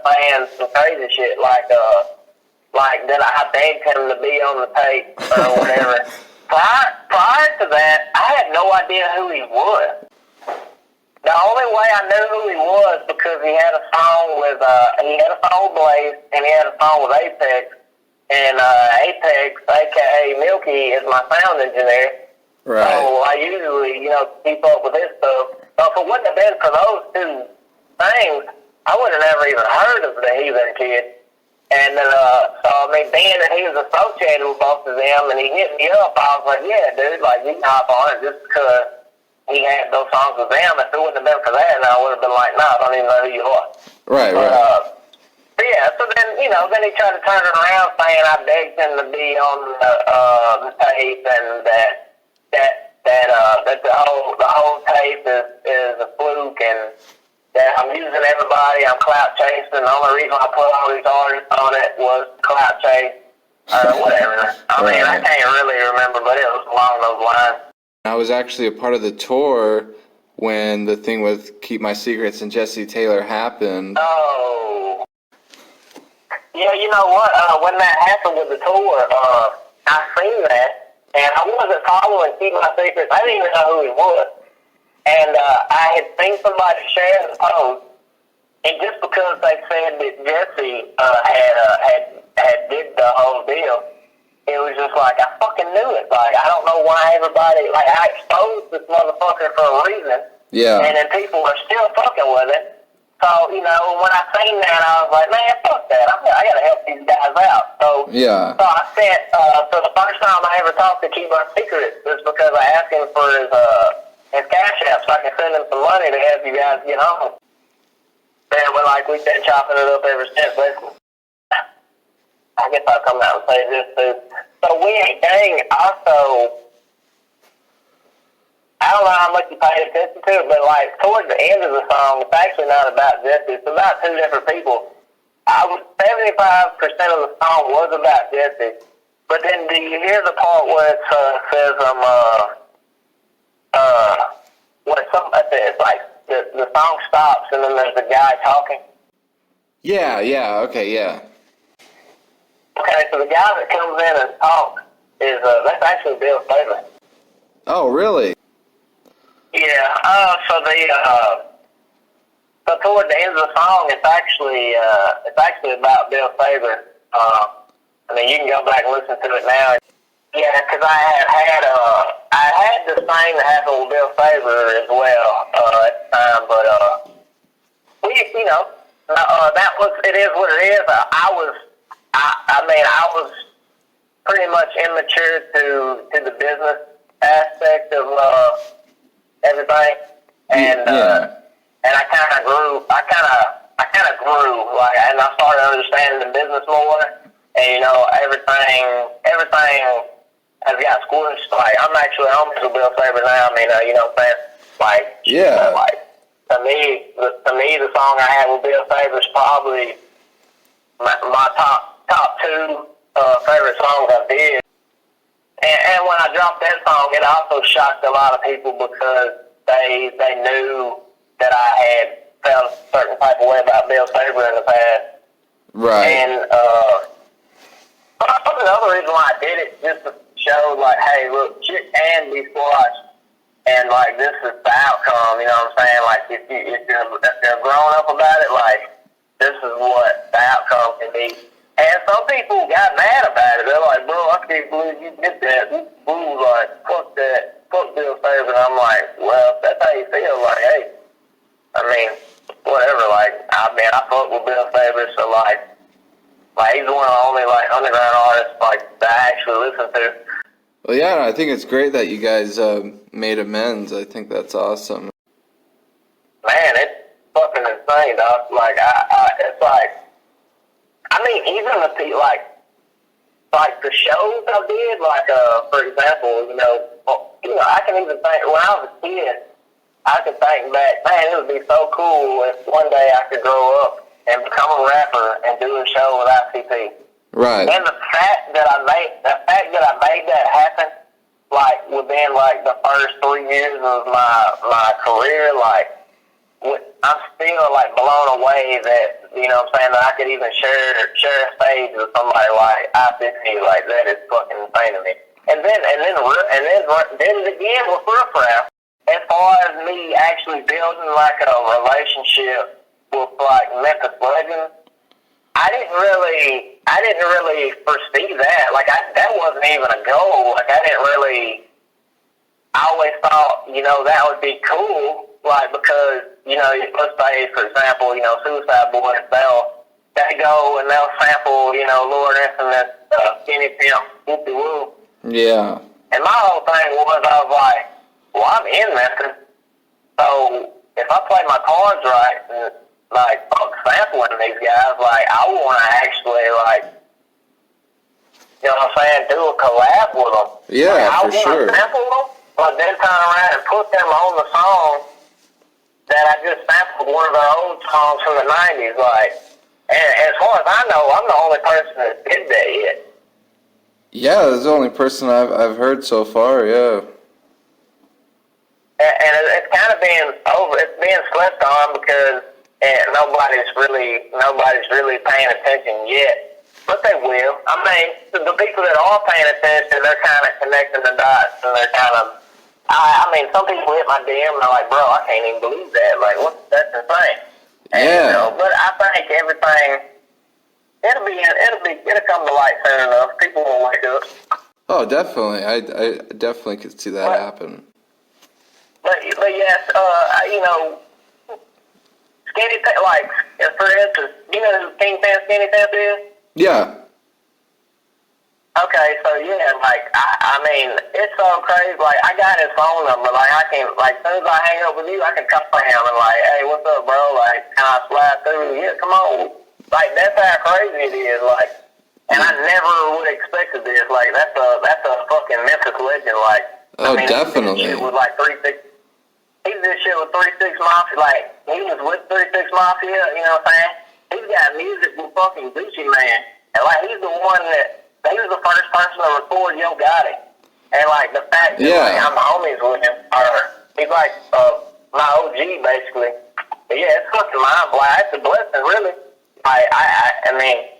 Saying some crazy shit like that I begged him to be on the tape or whatever. Prior to that, I had no idea who he was. The only way I knew who he was because he had a song with Blaze and he had a song with Apex, and Apex, aka Milky, is my sound engineer. Right. So I usually keep up with his stuff. But if it wouldn't have been for those two things, I would have never even heard of the Heathen Kid. And so, I mean, being that he was associated with both of them, and he hit me up, I was like, yeah, dude, like, you can hop on it just because he had those songs with them. If it wouldn't have been for that, I would have been like, no, I don't even know who you are. Right, but, right. But yeah, so then, you know, then he tried to turn it around saying I begged him to be on the tape and that the whole tape is a fluke and that I'm using everybody, I'm clout chasing. The only reason I put all these artists on it was clout chase or whatever. I mean, I can't really remember, but it was along those lines. I was actually a part of the tour when the thing with Keep My Secrets and Jesse Taylor happened. Oh. Yeah, you know what? When that happened with the tour, I seen that, and I wasn't following Keep My Secrets. I didn't even know who he was. And I had seen somebody share the post, and just because they said that Jesse had did the whole deal, it was just like, I fucking knew it. Like, I don't know why everybody, like, I exposed this motherfucker for a reason. Yeah. And then people are still fucking with it. So, you know, when I seen that, I was like, man, fuck that. I gotta help these guys out. So, yeah. So I sent, so the first time I ever talked to Keep My Secret was because I asked him for his cash app so I can send him some money to help you guys get home. And we've been chopping it up ever since, basically. I guess I'll come out and say this too. So We Ain't Gang also, I don't know how much you pay attention to it, but like towards the end of the song, it's actually not about Jesse. It's about two different people. 75% of the song was about Jesse, but then do you hear the part where it says it's like the song stops and then there's a guy talking? Yeah, okay, yeah. Okay, so the guy that comes in and talks is that's actually Bill Flavor. Oh, really? Yeah. So toward the end of the song, it's actually about Bill Flavor. I mean, you can go back and listen to it now. Yeah, because I had the same that happened with Bill Flavor as well at the time, but it is what it is. I was pretty much immature to the business aspect of everything, and I kind of grew. I kind of grew, like, and I started understanding the business more, and you know everything has got squished. Like, I'm actually homies with Bill Saber now. I mean, you know what I'm saying? Like, yeah. Like, to me, the song I had with Bill Saber is probably my top two favorite songs I did. And when I dropped that song, it also shocked a lot of people because they knew that I had felt a certain type of way about Bill Saber in the past. Right. And another reason why I did it, just to show, like, hey, look, shit can be squashed, and like this is the outcome. You know what I'm saying? Like, if you're grown up about it, like, this is what the outcome can be. And some people got mad about it. They're like, bro, I can't believe you did that. Ooh, like, fuck that. Fuck Bill Saber. And I'm like, well, if that's how you feel, like, hey, I mean, whatever. Like, I fuck with Bill Saber, so like he's one of the only, like, underground artists, like, that I actually listen to. Well, yeah, I think it's great that you guys made amends. I think that's awesome. Man, it's fucking insane, dog. Like, it's like, I mean, even the people, like the shows I did, like, for example, I can even think, when I was a kid, I could think back, man, it would be so cool if one day I could grow up and become a rapper and do a show with ICP. Right. And the fact that I made that happen, like, within, like, the first 3 years of my career, like, I'm still, like, blown away that, you know what I'm saying, that I could even share a stage with somebody like ICP. Like, that is fucking insane to me. And then again with Riff Raff, as far as me actually building, like, a relationship with, like, Memphis legends, I didn't really foresee that. Like, that wasn't even a goal. Like, I always thought, that would be cool. Like, because, let's say, for example, Suicide Boys, they go and they'll sample, you know, Lord Infinite, Skinny Pimp, Whoopie Woo. Yeah. And my whole thing was, I was like, well, I'm in Memphis, so if I play my cards right, and, like, fuck sampling these guys, like, I want to actually, like, you know what I'm saying, do a collab with them. Yeah, like, for sure. I want to sample them, but then turn around and put them on the song that I just sampled one of their old songs from the 90s, like, and as far as I know, I'm the only person that did that yet. Yeah, that's the only person I've heard so far, yeah. And it's kind of it's being slept on because nobody's really paying attention yet. But they will. I mean, the people that are paying attention, they're kind of connecting the dots, and they're kind of, I mean, some people hit my DM and they're like, bro, I can't even believe that. Like, that's insane. And, Yeah. You know, but I think everything, it'll come to light soon enough. People will wake up. Oh, definitely. I definitely could see that happen. But yes, you know, Skinny Pimp, like, for instance, you know who King Pimp Skinny Pimp is? Yeah. Okay, so yeah, like, I mean, it's so crazy. Like, I got his phone number. Like, I can, like, as soon as I hang up with you, I can call him and like, hey, what's up, bro? Like, can I slide through? Yeah, come on. Like, that's how crazy it is. Like, and I never would have expected this. Like, that's a fucking Memphis legend. Like, Oh, I mean, definitely. He did shit with like 3-6. He did shit with 3-6 Mafia. Like, he was with 3-6 Mafia. You know what I'm saying? He's got music with fucking Gucci Man, and like, he's the one that. He was the first person to record Yo Gotti. And, like, the fact that like, I'm homies with him, or he's, like, my OG, basically. But, yeah, it's fucking mind-blowing. It's a blessing, really. I mean,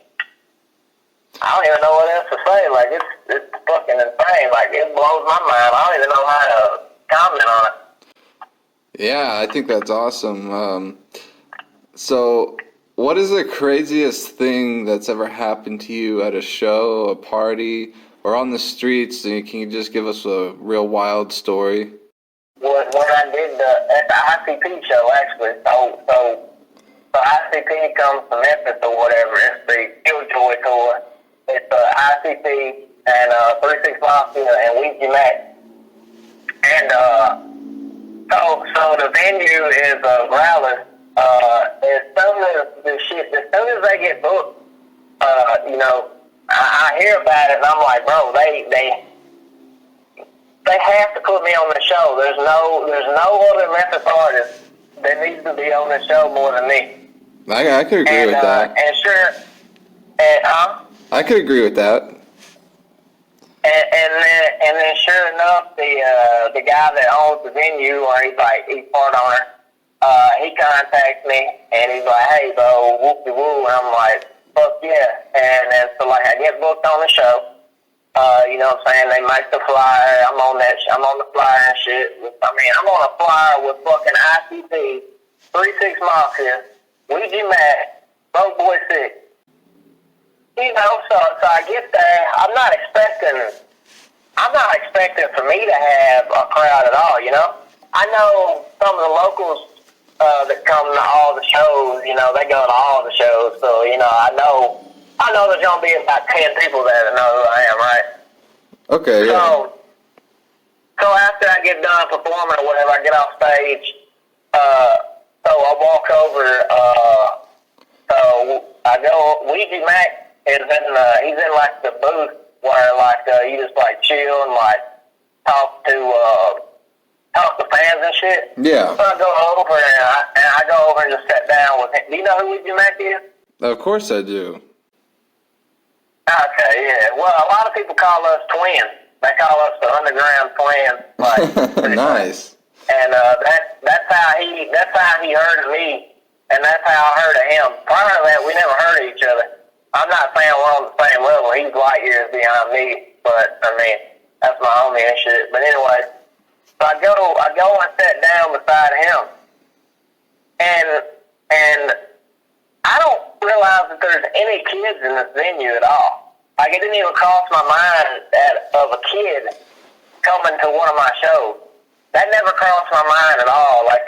I don't even know what else to say. Like, it's fucking insane. Like, it blows my mind. I don't even know how to comment on it. Yeah, I think that's awesome. So... what is the craziest thing that's ever happened to you at a show, a party, or on the streets? Can you just give us a real wild story? When I did at the ICP show, actually, so ICP comes to Memphis or whatever. It's the Killjoy tour. It's ICP and 3-6 Mafia and Ouija Mac. And so the venue is Growlers. As soon as they get booked, you know, I hear about it and I'm like, bro, they have to put me on the show. There's no other Memphis artist that needs to be on the show more than me. I could agree with that. And sure, I could agree with that. And then sure enough, the guy that owns the venue, or he's part owner. He contacts me and he's like, hey, bro, whoopie woo. And I'm like, fuck yeah. And then so like I get booked on the show. You know what I'm saying? They make the flyer. I'm on the flyer and shit. I mean, I'm on a flyer with fucking ICP, 3-6 Mafia, Ouija Mac, Broke Boy 6. You know, so I get there. I'm not expecting for me to have a crowd at all, you know? I know some of the locals that come to all the shows, you know, they go to all the shows, so, you know, I know there's going to be about 10 people there that know who I am, right? Okay, yeah. So after I get done performing or whatever, I get off stage, so I walk over, so I go, Ouija Mac is he's in, like, the booth where, like, you just, like, chill and, like, talk to fans and shit. Yeah. So I go over and just sit down with him. Do you know who Ouija Mac is? Of course I do. Okay, yeah. Well, a lot of people call us twins. They call us the underground twins. Like, nice. And that's how he heard of me, and that's how I heard of him. Prior to that, we never heard of each other. I'm not saying we're on the same level. He's light years behind me, but I mean, that's my homie and shit. But anyway. So I go and sit down beside him, and I don't realize that there's any kids in this venue at all. Like, it didn't even cross my mind of a kid coming to one of my shows. That never crossed my mind at all. Like,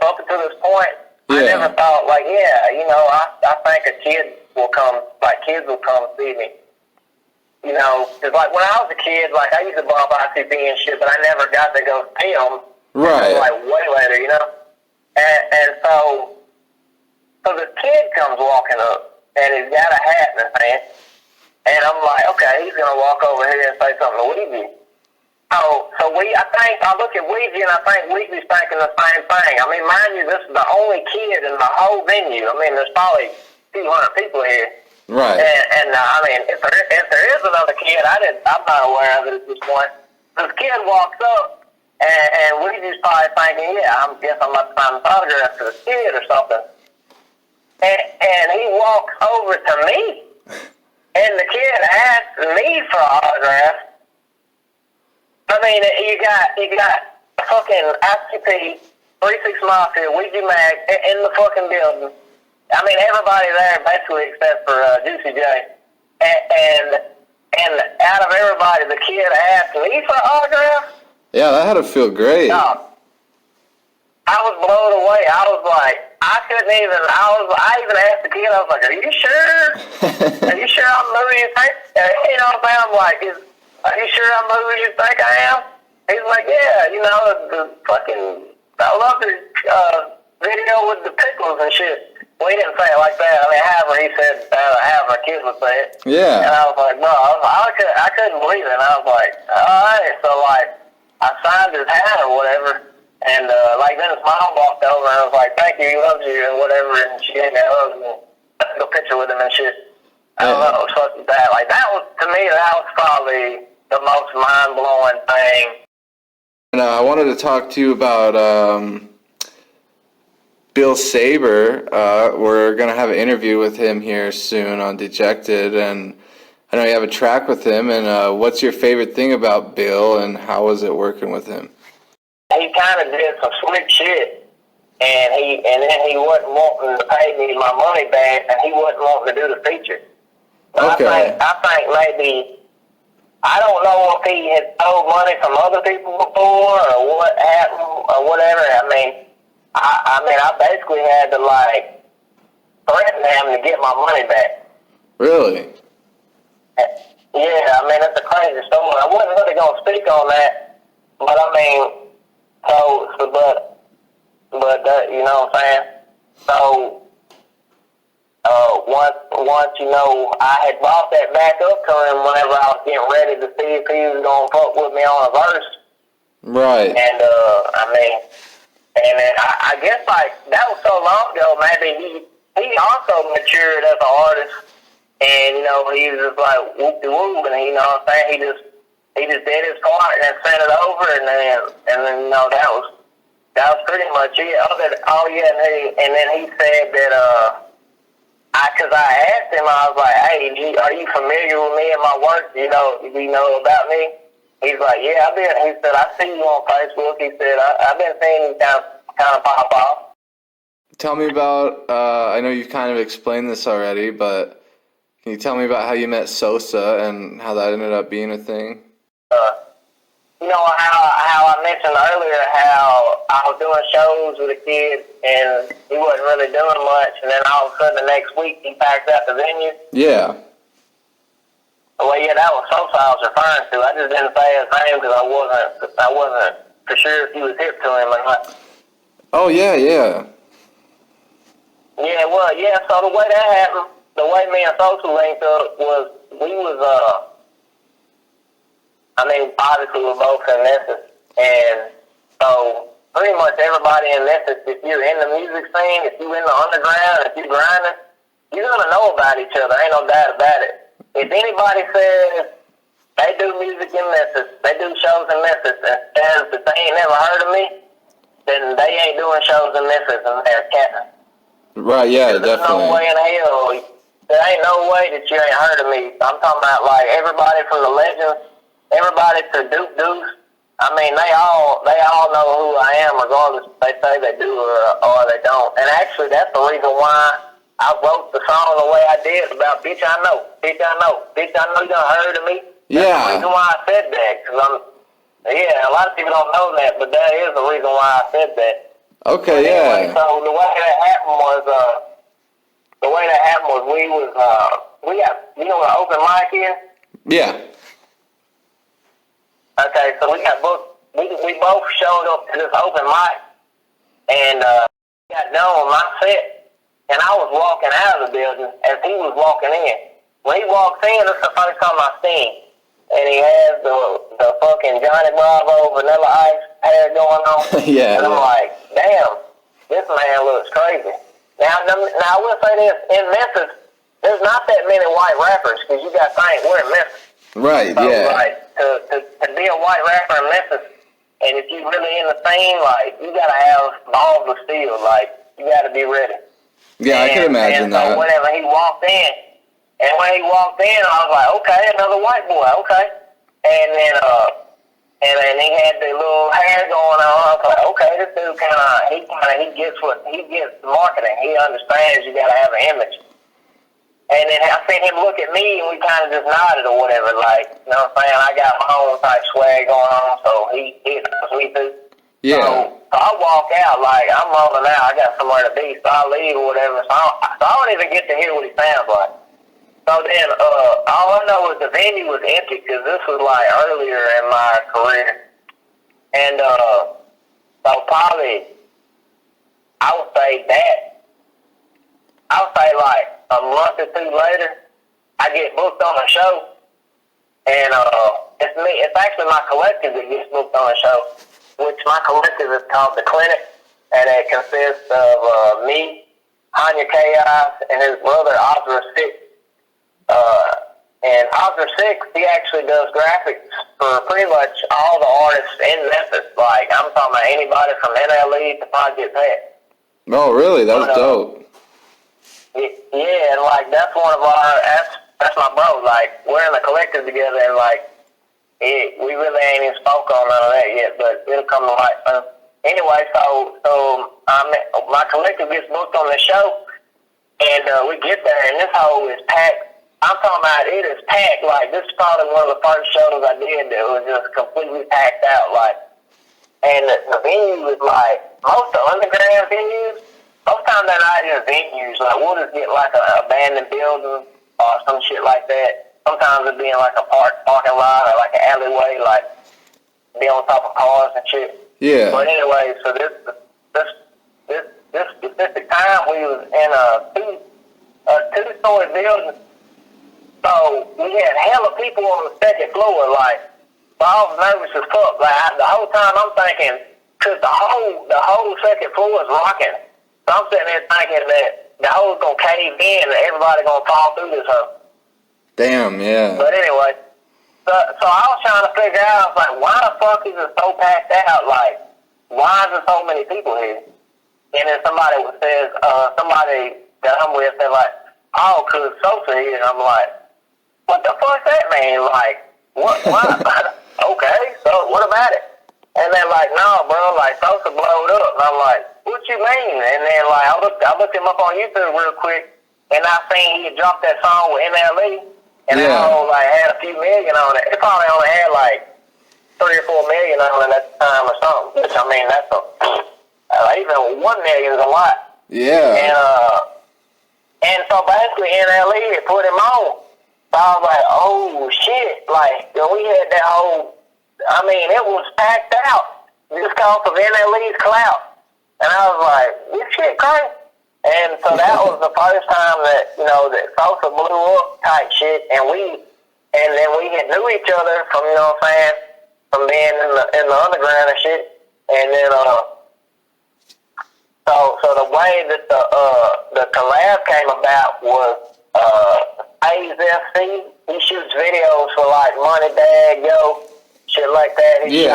up until this point, I never thought, like, yeah, you know, I think a kid will come, like kids will come see me. You know, because like when I was a kid, like I used to bump ICP and shit, but I never got to go see them. Right. Until, like way later, you know. And so this kid comes walking up, and he's got a hat in his hand, and I'm like, okay, he's gonna walk over here and say something to Ouija. So I look at Ouija and I think Ouija's thinking the same thing. I mean, mind you, this is the only kid in the whole venue. I mean, there's probably 200 people here. Right. And I mean, if there is another kid, I'm not aware of it at this point. This kid walks up, and Ouija's probably thinking, yeah, I guess I'm about to find an autograph for this kid or something. And he walks over to me, and the kid asks me for an autograph. I mean, you got fucking ICP, 36 Mafia, Ouija Mag in the fucking building. I mean, everybody there basically except for Juicy J. And out of everybody, the kid asked me for an autograph. Yeah, that had to feel great. No, I was blown away. I was like, I even asked the kid, I was like, are you sure? Are you sure I'm who you think? You know what I'm saying? I'm like, are you sure I'm who you think I am? He's like, yeah, you know, I love the video with the pickles and shit. Well, he didn't say it like that. I mean, however he said, however kids would say it. Yeah. And I was like, no, I couldn't believe it. And I was like, all right. So, like, I signed his hat or whatever. And, like, then his mom walked over and I was like, thank you, he loves you and whatever. And she gave me a hug and I took a picture with him and shit. I don't know, something like that. Like, that was, to me, that was probably the most mind-blowing thing. And I wanted to talk to you about Bill Saber. We're going to have an interview with him here soon on Dejected, and I know you have a track with him, and what's your favorite thing about Bill, and how was it working with him? He kind of did some slick shit, and then he wasn't wanting to pay me my money back, and he wasn't wanting to do the feature. Okay. I think maybe, I don't know if he had owed money from other people before or what happened or whatever. I mean, I basically had to, like, threaten him to get my money back. Really? Yeah, I mean, it's a crazy story. I wasn't really going to speak on that, but I mean, but you know what I'm saying? So, once, you know, I had brought that back up to him whenever I was getting ready to see if he was going to fuck with me on a verse. Right. And, I mean, and then I guess, like, that was so long ago, maybe he also matured as an artist. And, you know, he was just like, whoop-de-whoop, and, you know what I'm saying? He just did his part and then sent it over, and then, you know, that was pretty much it. And then he said that, because I asked him, I was like, hey, are you familiar with me and my work? Do you know about me? He's like, yeah, he said, I see you on Facebook. He said, I've been seeing you kind of pop off. Tell me about, I know you've kind of explained this already, but can you tell me about how you met Sosa and how that ended up being a thing? You know how I mentioned earlier how I was doing shows with a kid and he wasn't really doing much, and then all of a sudden the next week he packed out the venue? Yeah. Well, yeah, that was Sosa I was referring to. I just didn't say his name because I wasn't for sure if he was hip to him or not. Oh, yeah. Yeah, well, yeah, so the way that happened, the way me and Sosa linked up was, obviously we're both in Memphis, and so pretty much everybody in Memphis, if you're in the music scene, if you're in the underground, if you're grinding, you're going to know about each other, ain't no doubt about it. If anybody says they do music in Memphis, they do shows in Memphis, and says that they ain't never heard of me, then they ain't doing shows in Memphis and they're catting. Right, yeah, definitely. There's no way in hell, there ain't no way that you ain't heard of me. I'm talking about, like, everybody from the Legends, everybody to Duke Deuce. I mean, they all know who I am, regardless if they say they do or they don't. And actually, that's the reason why I wrote the song the way I did about Bitch I Know, Bitch I Know, Bitch I Know you done heard of me. That's the reason why I said that, because a lot of people don't know that, but that is the reason why I said that. Okay, anyway, so the way that happened was, the way that happened was we got, you know what open mic is? Yeah. Okay, so we got booked. We both showed up to this open mic, and got done with my set, and I was walking out of the building as he was walking in. When he walks in, this is the first time I seen, and he has the fucking Johnny Bravo Vanilla Ice hair going on. Yeah. And I'm like, damn, this man looks crazy. Now I will say this: in Memphis, there's not that many white rappers because you got to think we're in Memphis. Right. So, Yeah. like, to be a white rapper in Memphis, and if you really in the scene, like, you gotta have balls of steel. Like, you gotta be ready. Yeah, I can imagine and that. So whenever he walked in, I was like, okay, another white boy, okay. And then he had the little hair going on. I was like, okay, this dude he gets marketing. He understands you gotta have an image. And then I seen him look at me, and we kind of just nodded or whatever, like, you know what I'm saying? I got my own type swag going on, so he knows me too. Yeah. So I walk out, like, I'm rolling out. I got somewhere to be, so I leave or whatever. So I don't even get to hear what he sounds like. So then all I know is the venue was empty because this was, like, earlier in my career. And so probably, I would say, like, a month or two later, I get booked on a show, and it's me. It's actually my collective that gets booked on a show, which my collective is called The Clinic, and it consists of me, Hanya Chaos, and his brother, Oscar 6. And Oscar 6, he actually does graphics for pretty much all the artists in Memphis. Like, I'm talking about anybody from NLE to Project Pat. Oh, really? That's dope. Yeah, and like that's one of our that's my bro. Like we're in the collective together, and like we really ain't even spoke on none of that yet, but it'll come to light soon. Anyway, so my collective gets booked on the show, and we get there, and this hole is packed. I'm talking about it is packed. Like this is probably one of the first shows I did that was just completely packed out. Like, and the venue was like most of the underground venues. Most times they're not in venues. Like, we'll just get, like, an abandoned building or some shit like that. Sometimes it'll be in, like, a parking lot or, like, an alleyway, like, be on top of cars and shit. Yeah. But anyway, so this specific time, we was in a two-story building. So we had hella people on the second floor, like, so I was nervous as fuck. Like, the whole time I'm thinking, because the whole second floor is rocking. So I'm sitting there thinking that the hole's going to cave in and everybody going to fall through this hole. Damn, yeah. But anyway, so I was trying to figure out, I was like, why the fuck is it so packed out? Like, why is there so many people here? And then somebody that I'm with said, like, oh, because Sosa here. And I'm like, what the fuck that mean? Like, what? Okay, so what about it? And they're like, no, bro, like, Sosa blowed up. And I'm like, what you mean? And then, like, I looked him up on YouTube real quick, and I seen he had dropped that song with NLE, and that whole, like, had a few million on it. It probably only had, like, 3 or 4 million on it at the time or something. Which, I mean, that's even 1 million is a lot. Yeah. And so basically NLE had put him on. So I was like, oh, shit. Like, we had that whole, I mean, it was packed out just because of NLE's clout. And I was like, this shit crazy. And so that was the first time that, you know, that Sosa blew up type shit. And then we had knew each other from, you know what I'm saying, from being in the underground and shit. And then, so the way that the collab came about was, Hayes FC, he shoots videos for like Moneybag, Yo, shit like that. He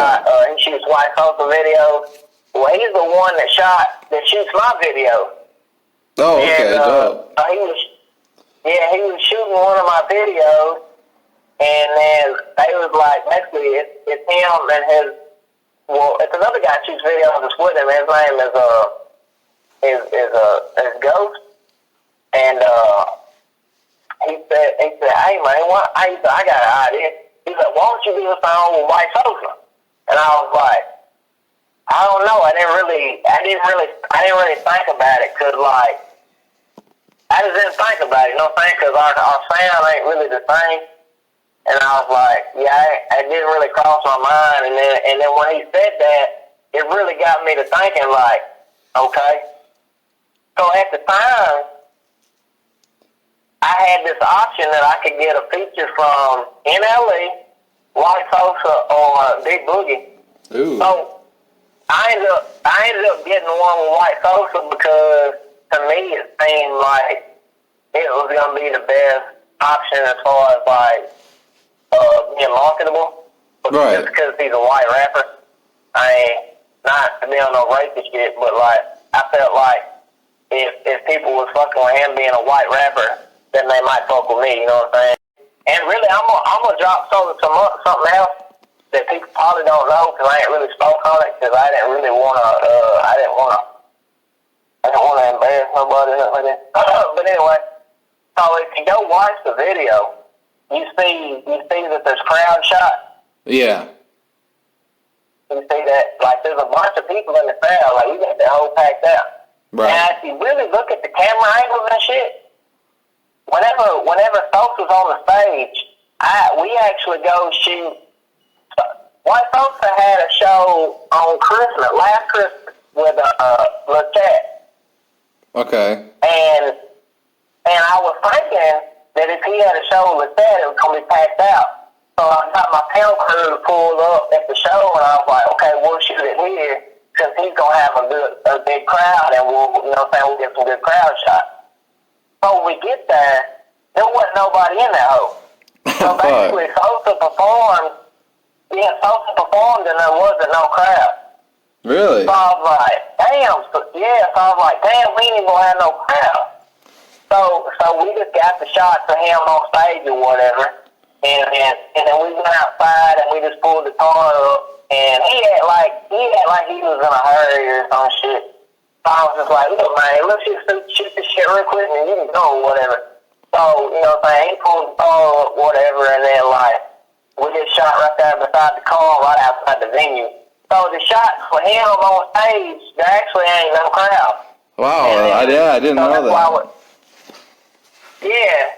shoots White Sosa videos. Well, he's the one that shoots my video. Oh, okay, dope. He was shooting one of my videos, and then they was like, basically, it's him and it's another guy shoots videos that's with him. His name is Ghost, and he said, hey man, I got an idea. He said, why don't you do a song with White Sosa? And I was like, I don't know. I didn't really think about it, cause like I just didn't think about it, you know what I'm saying? Because our sound ain't really the same. And I was like, yeah, it didn't really cross my mind. And then when he said that, it really got me to thinking, like, okay. So at the time, I had this option that I could get a feature from NLE, White Sosa, or Big Boogie. Ooh. So I ended up getting one with White Sosa because to me it seemed like it was gonna be the best option as far as like being marketable. But Right. just because he's a white rapper, I ain't not to be on no racist shit, but like I felt like if people was fucking with him being a white rapper, then they might fuck with me. You know what I'm saying? And really, I'm gonna drop something else that people probably don't know because I ain't really spoke on it because I didn't want to embarrass nobody or nothing like that. But anyway, so if you go watch the video, you see that there's crowd shot. Yeah. You see that like there's a bunch of people in the crowd, like we got the whole packed out. Right. And if you really look at the camera angles and shit, whenever folks was on the stage, we actually go shoot. White Sosa had a show on last Christmas with Lil Cat. Okay. And I was thinking that if he had a show with that, it was gonna be packed out. So I got my town crew to pull up at the show, and I was like, okay, we'll shoot it here because he's gonna have a big crowd, and we'll get some good crowd shots. So when we get there wasn't nobody in that hole. So basically, Sosa performed, and there wasn't no crowd. Really? So I was like, damn, we ain't even gonna have no crowd. So we just got the shots of him on stage or whatever, and then we went outside and we just pulled the car up, and he had like he was in a hurry or some shit. So I was just like, look, man, let's just shoot this shit real quick and you can go or whatever. So, you know what I'm saying, he pulled the car up, whatever, and then like we just shot right there beside the car, right outside the venue. So the shots for him on stage, there actually ain't no crowd. Wow, I didn't know that. Yeah.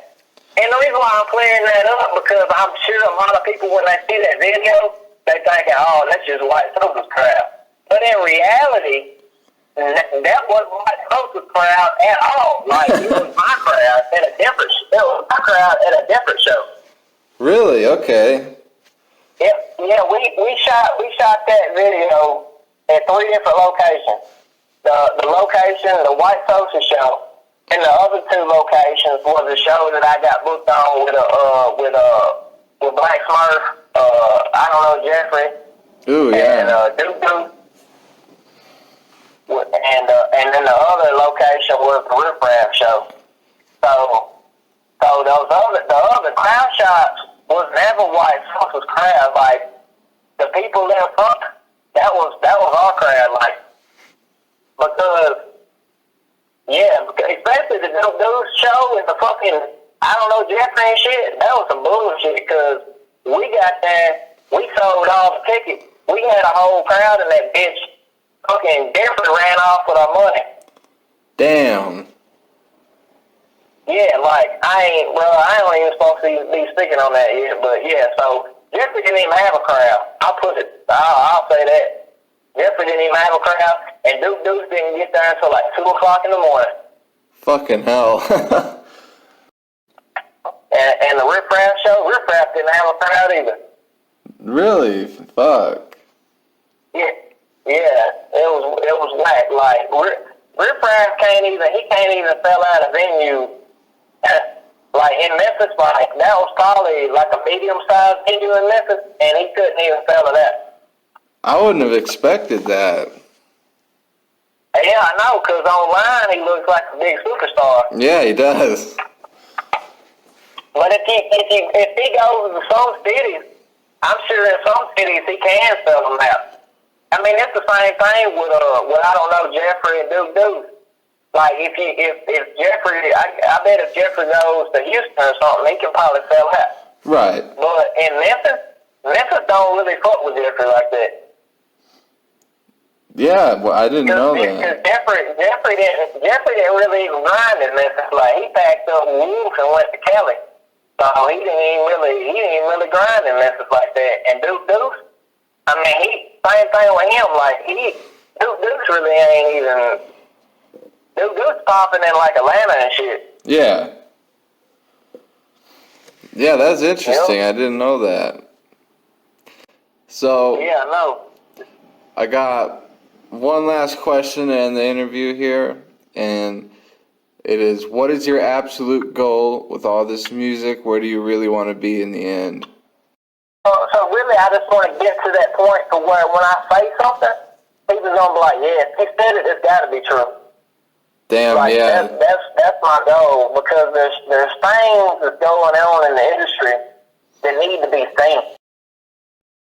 And the reason why I'm clearing that up, because I'm sure a lot of people, when they see that video, they thinking, oh, that's just White Sosa's crowd. But in reality, that wasn't White Sosa's crowd at all. Like, it was my crowd at a different show. It was my crowd at a different show. Really? Okay. Yeah, we shot that video at 3 different locations. The location, the White Sosa show, and the other 2 locations was a show that I got booked on with Black Smurf, I don't know, Jeffrey. Ooh, yeah. And Duke. And then the other location was the Riff Raff show. So the other crowd shots was never White Sosa's crowd. Like the people in front, that was our crowd. Like because especially the Dude's show and the fucking I don't know Jeffrey and shit. That was some bullshit because we got there, we sold all the tickets. We had a whole crowd in that bitch. Fucking Jeffrey ran off with our money. Damn. Yeah, like I ain't even supposed to be speaking on that yet, but yeah, so Jeffrey didn't even have a crowd. I'll say that. Jeffrey didn't even have a crowd, and Duke didn't get there until like 2 o'clock in the morning. Fucking hell. and the Riff Raff show, Riff Raff didn't have a crowd either. Really? Fuck. Yeah, it was whack. Like Riff Raff can't even sell out a venue. Like in Memphis, like that was probably like a medium-sized venue in Memphis, and he couldn't even sell it out. I wouldn't have expected that. Yeah, I know, because online he looks like a big superstar. Yeah, he does. But if he goes to some cities, I'm sure in some cities he can sell them out. I mean, it's the same thing with I don't know, Jeffrey and Duke. Like if Jeffrey, I bet if Jeffrey goes to Houston or something, he can probably sell out. Right. But in Memphis don't really fuck with Jeffrey like that. Yeah, well, I didn't know Because that. Jeffrey didn't really even grind in Memphis. Like, he packed up and moved and went to Cali. So he didn't even really grind in Memphis like that. And Deuce, I mean, same thing with him. Like, Deuce really ain't even, Deuce popping in like Atlanta and shit. Yeah. Yeah, that's interesting. Yep. I didn't know that. So, Yeah, I know. I got one last question to end the interview here, and it is, what is your absolute goal with all this music? Where do you really want to be in the end? So really, I just want to get to that point to where when I say something, people gonna be like, "Yeah, if he said it, it's got to be true." Damn, Like, yeah. that's my goal, because there's things that's going on in the industry that need to be seen.